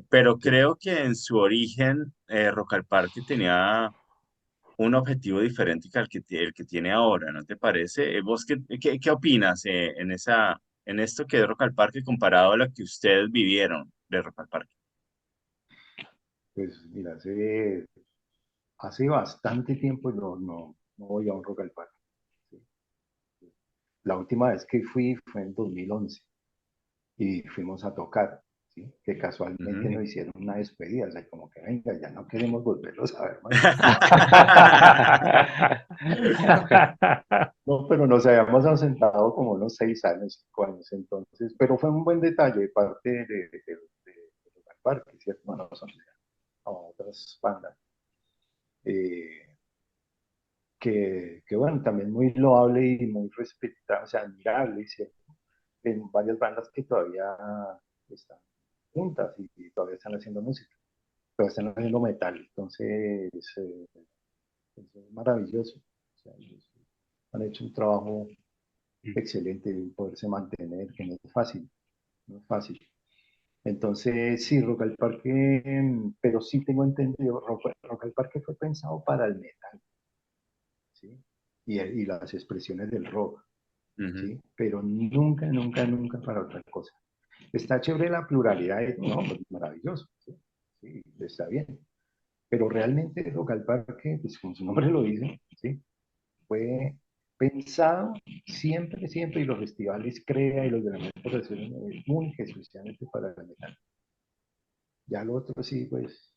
Pero Sí. creo que en su origen Rock al Parque tenía un objetivo diferente que el que tiene ahora, ¿no te parece? ¿Vos qué opinas en esto que es Rock al Parque comparado a lo que ustedes vivieron de Rock al Parque? Pues mira, hace bastante tiempo no voy a un Rock al Parque. ¿Sí? La última vez que fui fue en 2011 y fuimos a tocar, ¿sí? Que casualmente Ujú. nos hicieron una despedida, o sea, como que venga, ya no queremos volverlos a ver más. No, pero nos habíamos ausentado como unos 6 años, 5 años, entonces, pero fue un buen detalle de parte de Rock al Parque, ¿cierto? Bueno, son a otras bandas. Eh, que bueno, también muy loable y muy respetable, o sea, admirable, ¿cierto? En varias bandas que todavía están juntas y todavía están haciendo música, todavía están haciendo metal, entonces es maravilloso. O sea, han hecho un trabajo excelente de poderse mantener, que no es fácil, no es fácil. Entonces, sí, Rock al Parque, pero sí tengo entendido, Rock al Parque fue pensado para el metal, ¿sí? Y las expresiones del rock, Ujú. ¿sí? Pero nunca, nunca, nunca para otra cosa. Está chévere la pluralidad, no, pues maravilloso, ¿sí? Sí, está bien. Pero realmente Rock al Parque, pues como su nombre lo dice, ¿sí? Fue pensado siempre, siempre, y los festivales CREA y los de la Corporación muy especialmente para el metal. Ya lo otro sí, pues,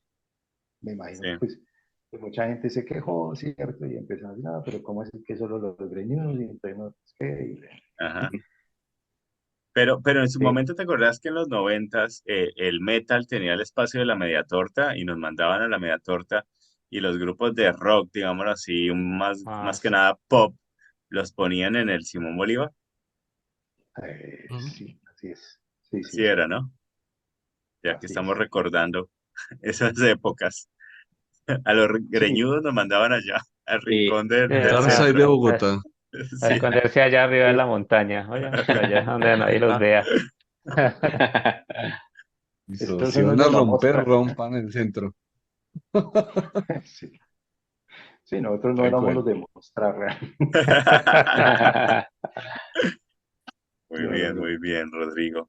me imagino Sí. que pues mucha gente se quejó, ¿cierto? Y empezaron a decir, no, pero ¿cómo es que solo los greñudos? Y entonces no, es que... Ajá. Pero en su Eh, momento, ¿te acordás que en los noventas el metal tenía el espacio de la media torta y nos mandaban a la media torta y los grupos de rock, digámoslo así, Ah, más que sí. nada pop, los ponían en el Simón Bolívar? Ujú. sí, así es. Sí, sí, Así sí, era, ¿no? Ya que así estamos es. recordando esas épocas. A los Sí, greñudos nos mandaban allá, al Sí, rincón del Garzai de centro. A Bogotá. a Sí. esconderse allá arriba de eh, la montaña. Oigan, por allá donde nadie los vea. Listo. Estos Si son los van a de la romper, mostra. rompan el centro. Sí, sí, nosotros no Tal éramos los cual. de mostrar realmente. Muy bien, Rodrigo.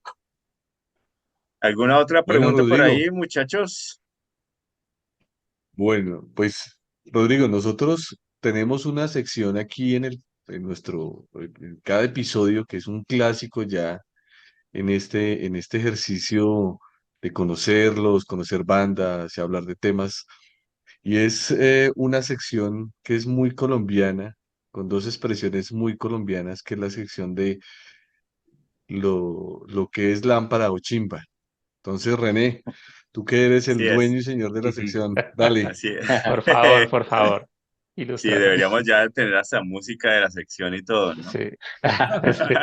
¿Alguna otra Bueno, pregunta por Rodrigo. ahí, muchachos? Bueno, pues, Rodrigo, nosotros tenemos una sección aquí en cada episodio, que es un clásico ya en este ejercicio de conocerlos, conocer bandas y hablar de temas. Y es una sección que es muy colombiana, con dos expresiones muy colombianas, que es la sección de lo que es lámpara o chimba. Entonces, René, tú que eres el Así es, dueño y señor de la sección, dale. así es. Por favor, Sí, ilústranos. deberíamos ya tener hasta música de la sección y todo, ¿no? Sí. Sí.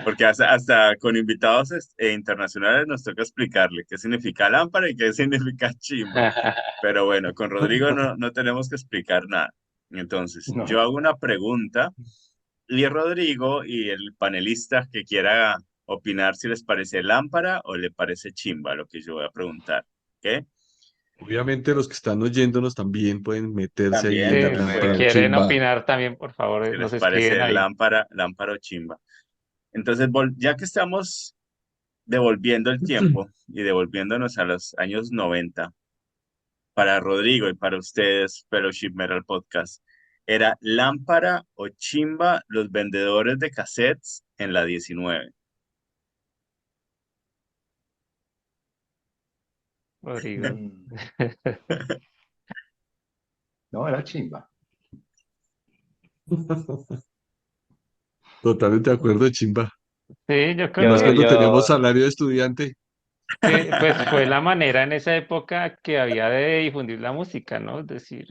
Porque hasta con invitados internacionales nos toca explicarle qué significa lámpara y qué significa chimba. Pero bueno, con Rodrigo no tenemos que explicar nada. Entonces, yo No, hago una pregunta y Rodrigo y el panelista que quiera opinar si les parece lámpara o le parece chimba lo que yo voy a preguntar. ¿Ok? Obviamente los que están oyéndonos también pueden meterse ahí También, en Sí, también si lámpara o pueden, quieren chimba. opinar también, por favor, si nos les escriben parece ahí. lámpara o chimba. Entonces, ya que estamos devolviendo el tiempo y devolviéndonos a los años 90 para Rodrigo y para ustedes, Fellowship Metal Podcast, ¿era lámpara o chimba los vendedores de cassettes en la 19? Rodrigo. mm, no, era chimba. Totalmente de acuerdo, chimba. Sí, yo Y creo más Yo, que cuando teníamos yo, salario de estudiante. sí, pues fue la manera en esa época que había de difundir la música, ¿no? Es decir,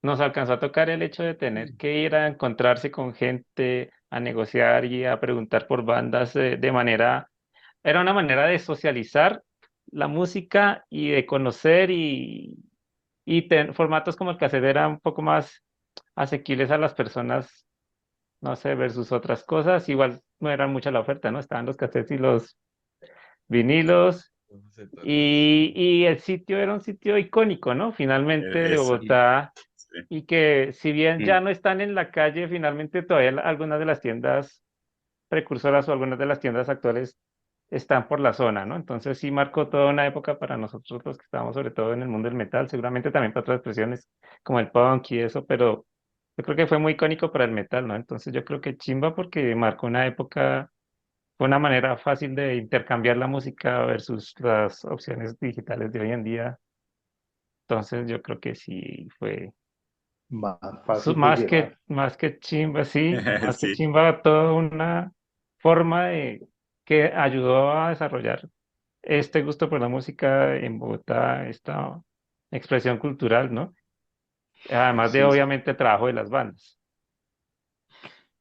nos alcanzó a tocar el hecho de tener que ir a encontrarse con gente, a negociar y a preguntar por bandas de manera, era una manera de socializar la música y de conocer y formatos como el cassette eran un poco más asequibles a las personas, no sé, versus otras cosas, igual no era mucha la oferta, ¿no? Estaban los cassettes y los vinilos. Y el sitio era un sitio icónico, ¿no? Finalmente de Eso, Bogotá, sí, y que si bien ya mm, no están en la calle, finalmente todavía algunas de las tiendas precursoras o algunas de las tiendas actuales están por la zona, ¿no? Entonces sí marcó toda una época para nosotros los que estábamos sobre todo en el mundo del metal, seguramente también para otras expresiones como el punk y eso, pero yo creo que fue muy icónico para el metal, ¿no? Entonces yo creo que chimba porque marcó una época, fue una manera fácil de intercambiar la música versus las opciones digitales de hoy en día. Entonces yo creo que sí fue Más fácil de llevar. más que chimba, sí, más que sí, chimba, toda una forma de que ayudó a desarrollar este gusto por la música en Bogotá, esta expresión cultural, ¿no? Además de Sí, sí. obviamente el trabajo de las bandas.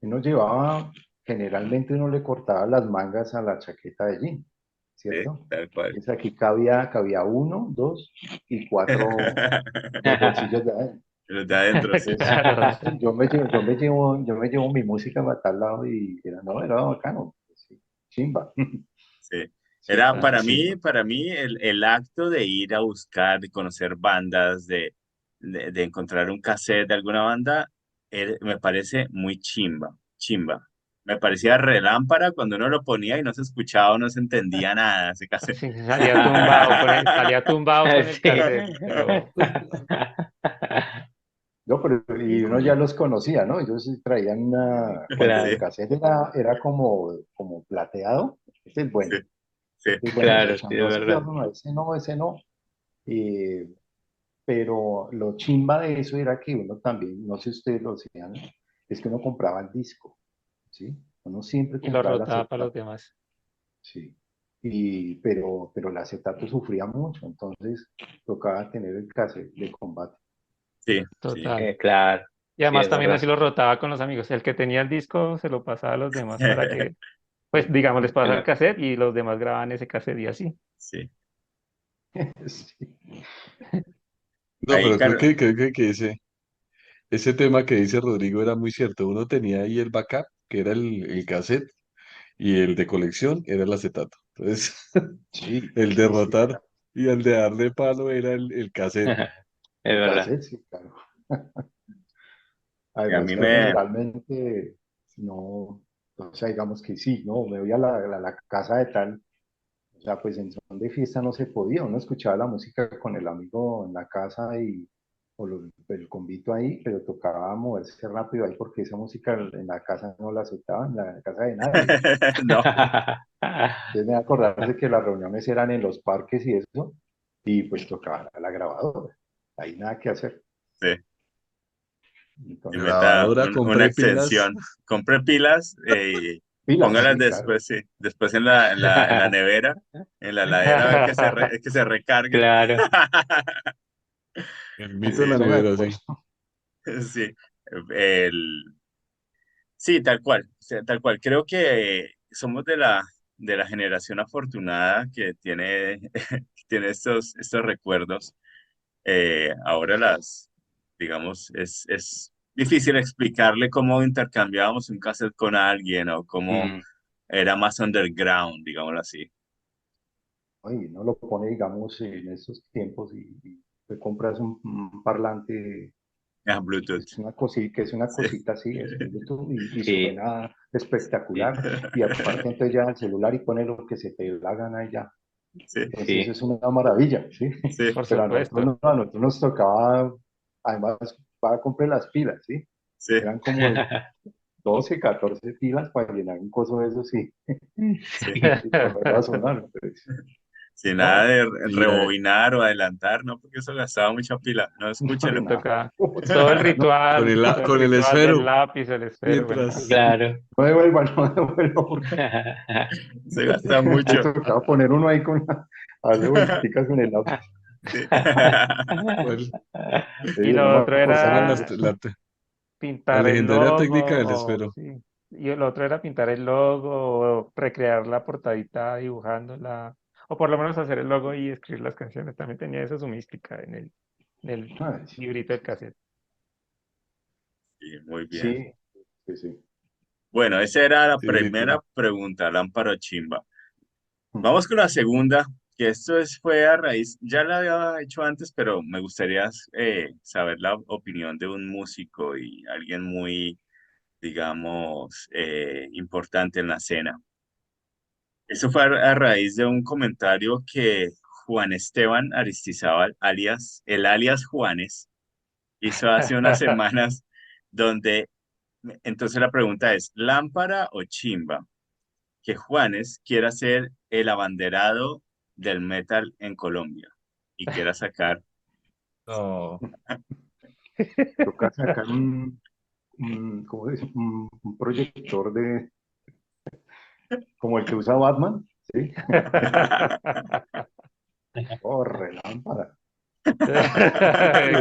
Uno llevaba, generalmente uno le cortaba las mangas a la chaqueta de jean, ¿cierto? tal cual. Entonces aquí cabía uno, dos y cuatro, los bolsillos de adentro. Los de adentro, sí. Entonces, Claro, yo me llevo mi música para tal lado y era, no, era bacano. Sí, chimba. Sí. Sí, Era era total. chimba. para mí el acto de ir a buscar, de conocer bandas, de encontrar un cassette de alguna banda, me parece muy chimba, chimba. Me parecía relámpara cuando uno lo ponía y no se escuchaba o no se entendía nada ese cassette. Sí, salía tumbado con el sí. cassette, pero No, pero y uno ya los conocía, ¿no? Ellos sí traían cuando Sí, el Claro, cassette era como plateado, este es sí, bueno, sí. este es bueno, y le claro, sí, echan, es no, señor, verdad. no, ese no. Eh, pero lo chimba de eso era que uno también, no sé si ustedes lo hacían, es que uno compraba el disco, ¿sí? Uno siempre y lo compraba el rotaba para los acetato, demás. sí. Pero el acetato sufría mucho, entonces tocaba tener el cassette de combate. Sí, sí. Total. Claro, Y sí, además es también verdad. así lo rotaba con los amigos. El que tenía el disco se lo pasaba a los demás para que, pues digamos, les pasaba el Claro. cassette y los demás grababan ese cassette y así. Sí. Sí. No, Ahí, pero creo Carlos. que ese tema que dice Rodrigo era muy cierto. Uno tenía ahí el backup, que era el cassette, y el de colección era el acetato. Entonces, Sí, el sí, sí, derrotar claro. y el de darle palo era el cassette. Es El verdad. cassette, sí, claro. Y a Además mí que me, generalmente no, o sea, digamos que sí, no, me voy a la casa de tal, o sea, pues en son de fiesta no se podía, uno escuchaba la música con el amigo en la casa el convito ahí, pero tocaba moverse rápido ahí porque esa música en la casa no la aceptaban, en la casa de nadie. no, Entonces me acordarse que las reuniones eran en los parques y eso, y pues tocaba la grabadora, ahí nada que hacer. sí, y Entonces, meta Grabadora, una compré pilas. extensión. Compré pilas, pilas, póngalas sí, claro. después, sí, después en la nevera, en la heladera, a ver que se recarguen. Claro. El mito de Sí, la Eso me he nevera, sí. puesto. sí, el, sí, tal cual, o sea, tal cual. Creo que somos de la generación afortunada que tiene, tiene estos recuerdos. Ahora digamos, es difícil explicarle cómo intercambiábamos un cassette con alguien o cómo Mm, era más underground, digámoslo así. Oye, no lo pone, digamos, en esos tiempos y te compras un parlante, Ah, Bluetooth. que es una Sí. cosita así, es un Bluetooth y sí, suena sí, espectacular. Y aparte entonces ya el celular y pone lo que se te da la gana y ya. Sí, Entonces eso sí. es una maravilla, ¿sí? sí. Por Pero a nosotros, supuesto. a nosotros nos tocaba, además, para comprar las pilas, ¿sí? Sí, Eran como 12 14 pilas para llenar un coso de eso, sí, sí. y ponerlo a sonar. Entonces, Sin nada no, de Y rebobinar o adelantar, ¿no? Porque eso gastaba mucha pila. No, escúchelo. nada. Toca todo el con el ritual del esfero, lápiz, el esfero, bueno, mientras Claro. No devuelva, no devuelva, porque Se gasta me mucho. tocaba poner uno ahí a darle vuelticas con el lápiz. Sí. pues, Te y digo, no lo me otro esa era acordaba. era la pintar el legendaria técnica del logo, esfero. sí. Y lo otro era pintar el logo, o recrear la portadita dibujándola, o por lo menos hacer el logo y escribir las canciones. También tenía eso su mística en el Ay, sí, librito del sí, cassette. Sí, muy bien. sí, sí, sí. Bueno, esa era la Sí, sí, primera sí. pregunta, lámpara o chimba. Mm. Vamos con la segunda, que fue a raíz, ya la había hecho antes, pero me gustaría saber la opinión de un músico y alguien muy, digamos, importante en la escena. Eso fue a raíz de un comentario que Juan Esteban Aristizábal, alias Juanes, hizo hace unas semanas, donde entonces la pregunta es, ¿lámpara o chimba? Que Juanes quiera ser el abanderado del metal en Colombia y quiera sacar. No, Toca sacar ¿cómo es? Un proyector como el que usa Batman, ¿sí? Oh, relámpara.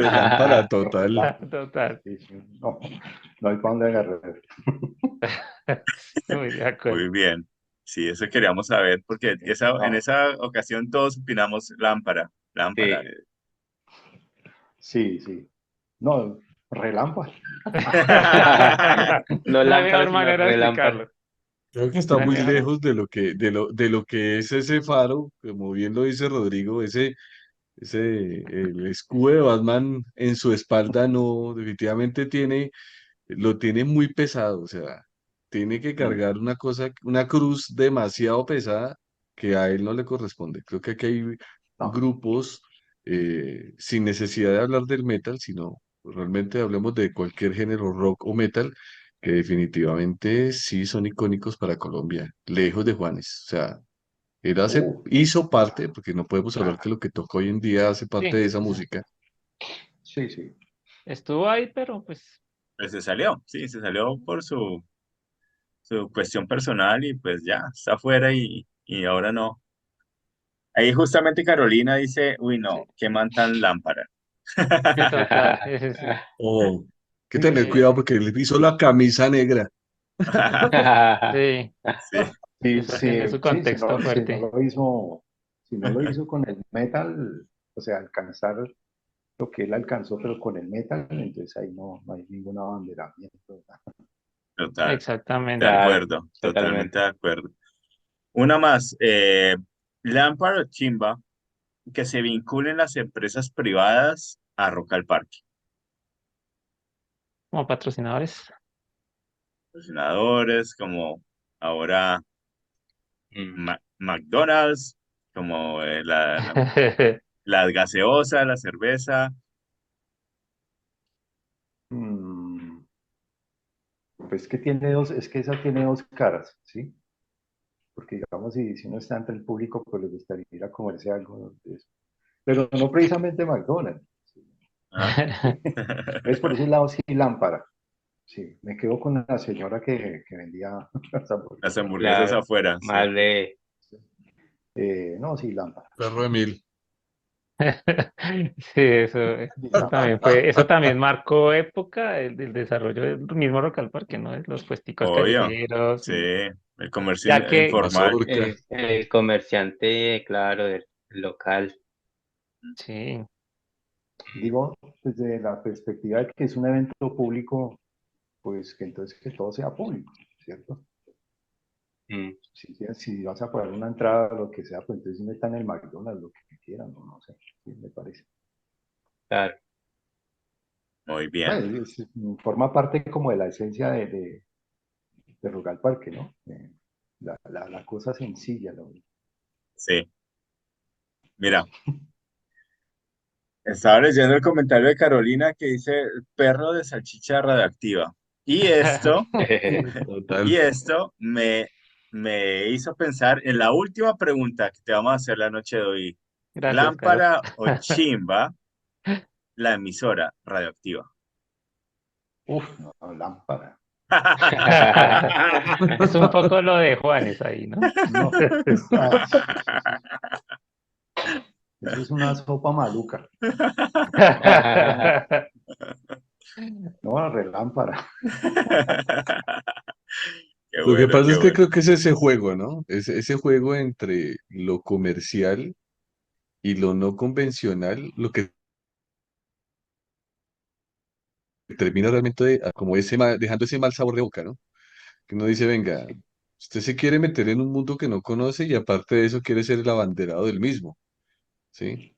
lámpara total. Relámpara. Total. Sí, sí. No, no hay para dónde agarrar. Muy de acuerdo. Muy bien. Sí, eso queríamos saber, porque en No, esa ocasión todos opinamos lámpara, lámpara. Sí. sí, sí. No, relámpara. No No hay lámpara, mejor sino manera de relámpara. explicarlo. Creo que está No hay muy mejor. lejos de lo que es ese faro, como bien lo dice Rodrigo, el escudo de Batman en su espalda no, definitivamente lo tiene muy pesado, o sea, tiene que Mm. cargar una cosa, una cruz demasiado pesada que a él no le corresponde. Creo que aquí hay No. grupos, sin necesidad de hablar del metal, sino realmente hablemos de cualquier género rock o metal, que definitivamente sí son icónicos para Colombia, lejos de Juanes. O sea, Uh, hizo parte, porque no podemos hablar que lo que toca hoy en día hace parte Sí, de esa música. sí, sí. estuvo ahí, pero pues Pues se salió, sí, se salió por su cuestión personal y pues ya, está afuera y ahora no. Ahí justamente Carolina dice, uy, sí, no, qué man tan lámpara. total. Sí, sí. O hay que Sí, tener sí. cuidado porque le hizo la camisa negra. Sí, Sí, Sí, eso tiene sí, su sí, contexto fuerte. si no lo hizo con el metal, o sea, alcanzar lo que él alcanzó, pero con el metal, entonces ahí no hay ningún abanderamiento. Total, de Exactamente. Claro, acuerdo, totalmente totalmente. de acuerdo. Una más, lámpara o chimba que se vinculen las empresas privadas a Rock al Parque. Como patrocinadores. Patrocinadores, como ahora Mm. McDonald's, como las gaseosas, la cerveza. Mm, pues que tiene dos, es que esa tiene dos caras, ¿sí? Porque digamos, si uno está entre el público, pues le gustaría ir a comerse algo de eso. Pero no precisamente McDonald's. ¿Sí? Ah. Es por ese lado sí lámpara. Sí, me quedo con la señora que vendía las Las hamburguesas. hamburguesas Claro, afuera, sí. más de, No, sí, lámpara. Perro de mil. Sí, eso también fue, eso también marcó época el desarrollo del mismo Rock al Parque, ¿no? Los puesticos Obvio, callejeros sí. y El comercio ya que, informal. Mazorca. el comerciante, claro, del local. sí, Digo, desde la perspectiva de que es un evento público, pues que entonces que todo sea público, ¿cierto? Mm, Si vas a pagar una entrada, lo que sea, pues entonces metan el McDonald's, lo que quieran, no sé, sí, me parece. claro, Muy bien, Bueno, forma parte como de la esencia de Rock al Parque, ¿no? La cosa sencilla, ¿no? sí. Mira, estaba leyendo el comentario de Carolina que dice perro de salchicha radioactiva. Y esto, y Total. esto me hizo pensar en la última pregunta que te vamos a hacer la noche de hoy. gracias, Caro. ¿Lámpara o chimba la emisora radioactiva? Uf, no, no, lámpara. Es un poco lo de Juanes ahí, ¿no? No, eso es una sopa maluca. No, relámpara. Qué Lo que bueno, pasa qué es que bueno. creo que es ese juego, ¿no? Ese juego entre lo comercial y lo no convencional, lo que termina realmente como dejando ese mal sabor de boca, ¿no? Que uno dice, venga, usted se quiere meter en un mundo que no conoce y aparte de eso quiere ser el abanderado del mismo, ¿sí?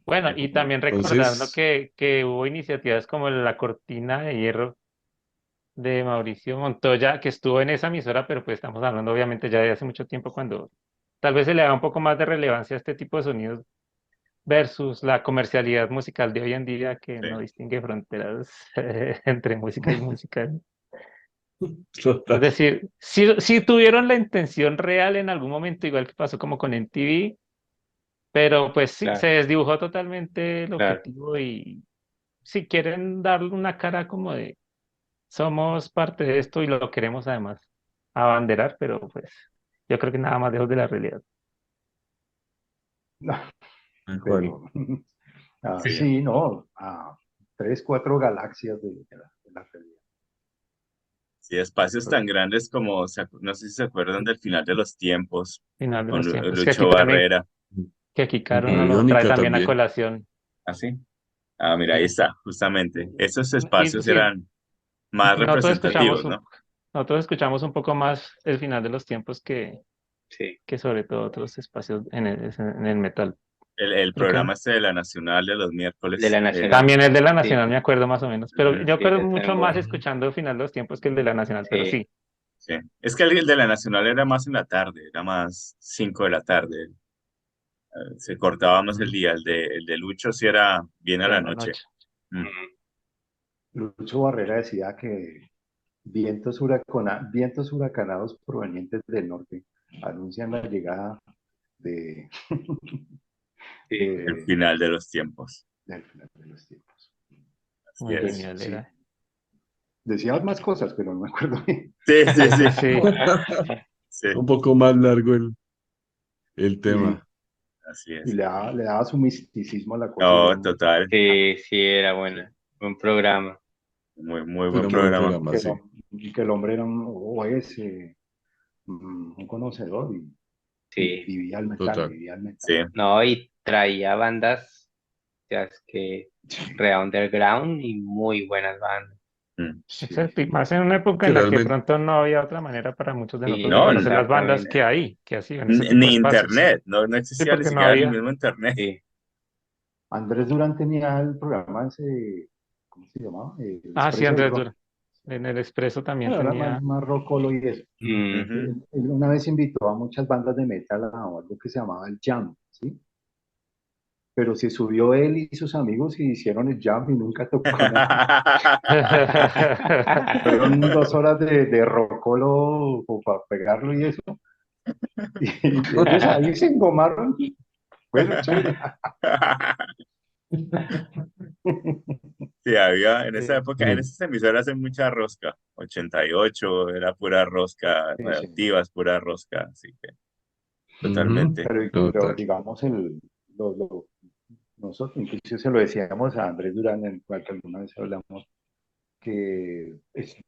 Bueno, y también recordando Entonces, que hubo iniciativas como la Cortina de Hierro de Mauricio Montoya, que estuvo en esa emisora, pero pues estamos hablando obviamente ya de hace mucho tiempo cuando tal vez se le da un poco más de relevancia a este tipo de sonidos versus la comercialidad musical de hoy en día que no Sí. distingue fronteras entre música y música. Es total, decir, si tuvieron la intención real en algún momento, igual que pasó como con MTV, pero pues sí, se claro, desdibujó totalmente el claro. objetivo y si quieren darle una cara como de somos parte de esto y lo queremos además abanderar, pero pues yo creo que nada más lejos de la realidad. No, tal cual. pero Sí. sí, no, a 3, 4 galaxias de la realidad. Sí, espacios Pero, tan grandes como, no sé si se acuerdan del final de los tiempos Final de con los tiempos. Que aquí Lucho también, Barrera. que aquí Caro no Ujú. lo trae Biónica también a también. colación. ¿Así? Ah, mira, ahí está, justamente. Esos Y espacios sí, eran más representativos, ¿no? nosotros escuchamos un poco más el final de los tiempos Sí, que sobre todo otros espacios en el metal. El Creo que programa este de la Nacional de los de miércoles la Nacional. también el de la Sí, Nacional me acuerdo más o menos, pero ujú, yo sí, creo ese está mucho en más boga. escuchando el final de los tiempos que el de la Nacional, pero Sí, sí, sí. Es que el de la Nacional era más en la tarde, era más 5 de la tarde. Se cortaba más el Ujú. día. El de Lucho sí era bien a ya la en la noche. noche. Mm, mm, Lucho Barrera decía que vientos huracanados provenientes del norte anuncian la llegada de, sí, el de- final de los tiempos. del final de los tiempos. Así Muy es. genial Sí, era. decía más cosas, pero no me acuerdo bien. Sí, sí, sí. Sí, Sí, Un poco más largo el Y, tema. así y es. le daba su misticismo a la cosa y No, total. sí, sí, era Sí. buena. Buen programa. Muy buen Era muy buen programa. programa, sí. que el hombre era o es un conocedor y Sí, Total. vivía el metal. Sí, no, y traía bandas, ya es que re underground y muy buenas bandas. Mm. Sí, Exacto, y más en una época Que en la que de realmente, pronto no había otra manera para muchos de Sí, nosotros de No, conocer las bandas exactamente. que hay, que hacían ese tipo de ni espacios. internet, no Sí, existía ni porque no siquiera el había. mismo internet. Sí. Andrés Durán tenía el programa ese, ¿cómo se llamaba? El Ah, sí, Expreso del Andrés Rock. Dura. En el Expreso también Bueno, era tenía. más rockolo y eso. Mm, Ujú. Él una vez invitó a muchas bandas de metal a algo que se llamaba el Jam, ¿sí? Pero se subió él y sus amigos y hicieron el Jam y nunca tocó nada. Fueron 2 horas de rockolo como para pegarlo y eso. Y ellos ahí se engomaron. Bueno, chévere. Sí, había en esa Sí. época, en esas emisoras hay mucha rosca. 88 era pura rosca, Sí, sí. radioactivas, pura rosca, así que ujú, totalmente. Pero total. digamos, nosotros incluso se lo decíamos a Andrés Durán, en el cual que alguna vez hablamos, que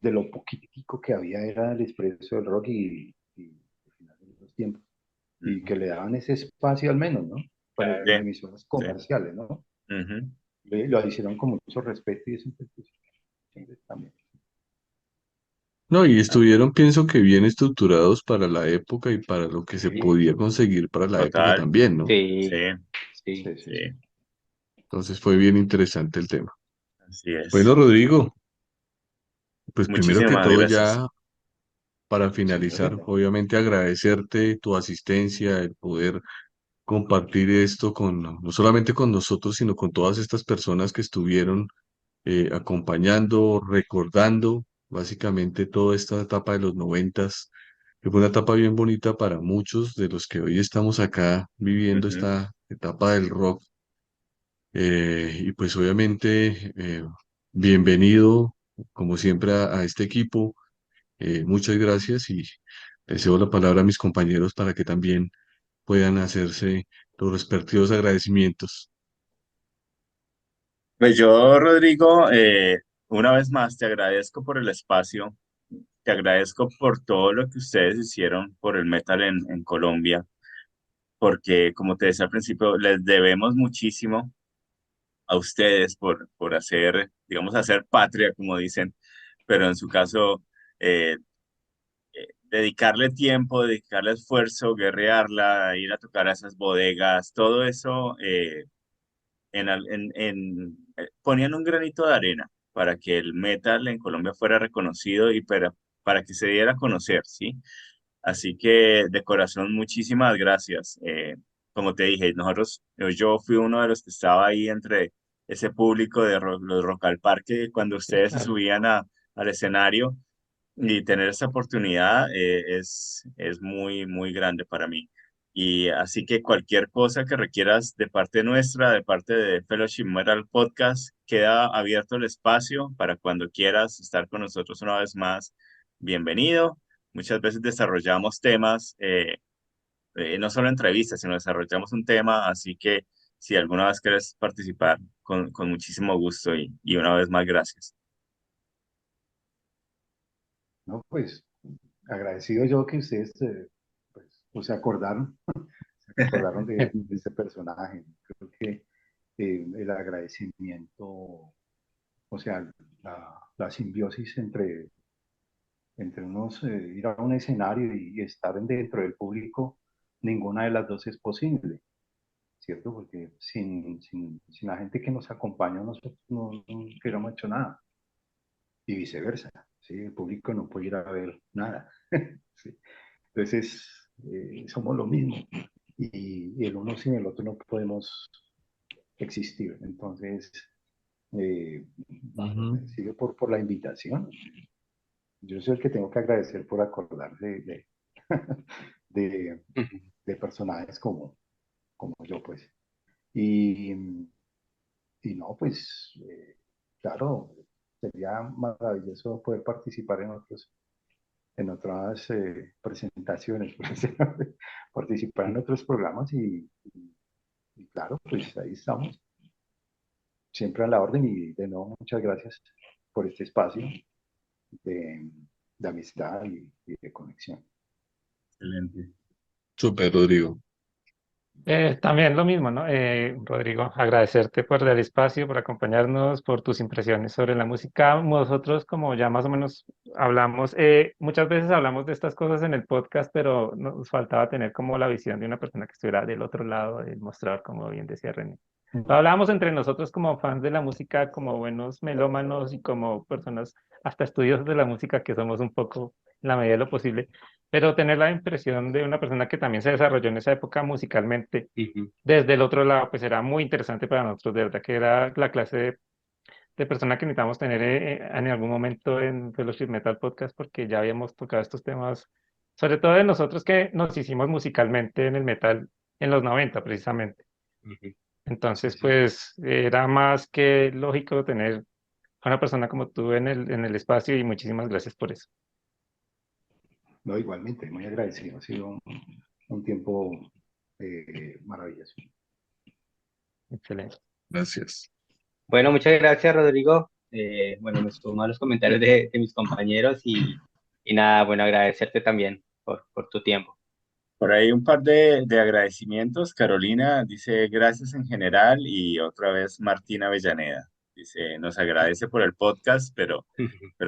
de lo poquitico que había era el expreso del rock y al final de los tiempos, y Ujú. que le daban ese espacio al menos, ¿no? Para Sí, en emisoras sí. comerciales, ¿no? Ujú. Lo hicieron con mucho respeto y eso pues, siempre también. No, y estuvieron, pienso que bien estructurados para la época y para lo que se Sí, podía conseguir para la época Total, también, ¿no? sí, sí, sí. sí, sí, sí. sí, Entonces fue bien interesante el tema. así es. Bueno, Rodrigo, pues primero que Muchísimas todo gracias. ya para Sí, finalizar, Lorenzo. obviamente agradecerte tu asistencia, el poder compartir esto con no solamente con nosotros, sino con todas estas personas que estuvieron acompañando, recordando básicamente toda esta etapa de los 90, que fue una etapa bien bonita para muchos de los que hoy estamos acá viviendo Ujú. esta etapa del rock. Y pues obviamente bienvenido, como siempre, a este equipo. Muchas gracias y les cedo la palabra a mis compañeros para que también puedan hacerse los respectivos agradecimientos. Pues yo, Rodrigo, una vez más te agradezco por el espacio, te agradezco por todo lo que ustedes hicieron por el metal en Colombia, porque como te decía al principio, les debemos muchísimo a ustedes por hacer, digamos, hacer patria, como dicen, pero en su caso, eh, dedicarle tiempo, dedicarle esfuerzo, guerrearla, ir a tocar a esas bodegas, todo eso ponían un granito de arena para que el metal en Colombia fuera reconocido y para que se diera a conocer, ¿sí? Así que de corazón, muchísimas gracias. Como te dije, yo fui uno de los que estaba ahí entre ese público de los Rock al Parque cuando Sí, ustedes se claro. subían al escenario y tener esa oportunidad es muy, muy grande para mí. Y así que cualquier cosa que requieras de parte nuestra, de parte de Fellowship Metal Podcast, queda abierto el espacio para cuando quieras estar con nosotros una vez más. Bienvenido. Muchas veces desarrollamos temas, no solo entrevistas, sino desarrollamos un tema, así que si alguna vez quieres participar, con muchísimo gusto y una vez más, gracias. No, pues agradecido yo que ustedes pues, se acordaron de este personaje. Creo que el agradecimiento, o sea, la simbiosis entre unos, ir a un escenario y estar dentro del público, ninguna de las dos es posible, ¿cierto? Porque sin la gente que nos acompaña, nosotros no hubiéramos hecho nada, y viceversa, ¿sí? El público no puede ir a ver nada, ¿sí? Entonces, somos lo mismo, y el uno sin el otro no podemos existir. Entonces, Ujú. sigue por la invitación. Yo soy el que tengo que agradecer por acordar de, de personajes como yo, pues. Y, y no, pues, claro, sería maravilloso poder participar en otras presentaciones, pues, participar en otros programas y claro, pues ahí estamos, siempre a la orden y de nuevo muchas gracias por este espacio de, de amistad y de conexión. Excelente. Súper, Rodrigo. También lo mismo, ¿no? Rodrigo, agradecerte por el espacio, por acompañarnos, por tus impresiones sobre la música. Nosotros, como ya más o menos hablamos, muchas veces hablamos de estas cosas en el podcast, pero nos faltaba tener como la visión de una persona que estuviera del otro lado del mostrador, como bien decía René. Lo hablábamos entre nosotros como fans de la música, como buenos melómanos y como personas hasta estudiosos de la música que somos un poco en la medida de lo posible, pero tener la impresión de una persona que también se desarrolló en esa época musicalmente Ujú. desde el otro lado, pues era muy interesante para nosotros, de verdad que era la clase de persona que necesitamos tener en algún momento en Fellowship Metal Podcast, porque ya habíamos tocado estos temas, sobre todo de nosotros que nos hicimos musicalmente en el metal en los 90 precisamente. Ujú. Sí, Entonces, sí. pues era más que lógico tener a una persona como tú en el espacio y muchísimas gracias por eso. No, igualmente, muy agradecido. Ha sido un tiempo maravilloso. Excelente. Gracias. Bueno, muchas gracias, Rodrigo. Bueno, me sumo a los comentarios de mis compañeros y nada, bueno, agradecerte también por tu tiempo. Por ahí un par de agradecimientos. Carolina dice gracias en general y otra vez Martina Avellaneda. Dice, nos agradece por el podcast, pero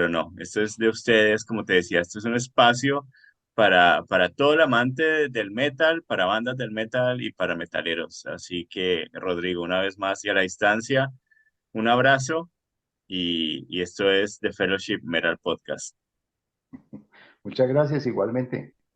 no, esto es de ustedes, como te decía, esto es un espacio para todo el amante del metal, para bandas del metal y para metaleros. Así que, Rodrigo, una vez más y a la distancia, un abrazo y esto es The Fellowship Metal Podcast. Muchas gracias, igualmente.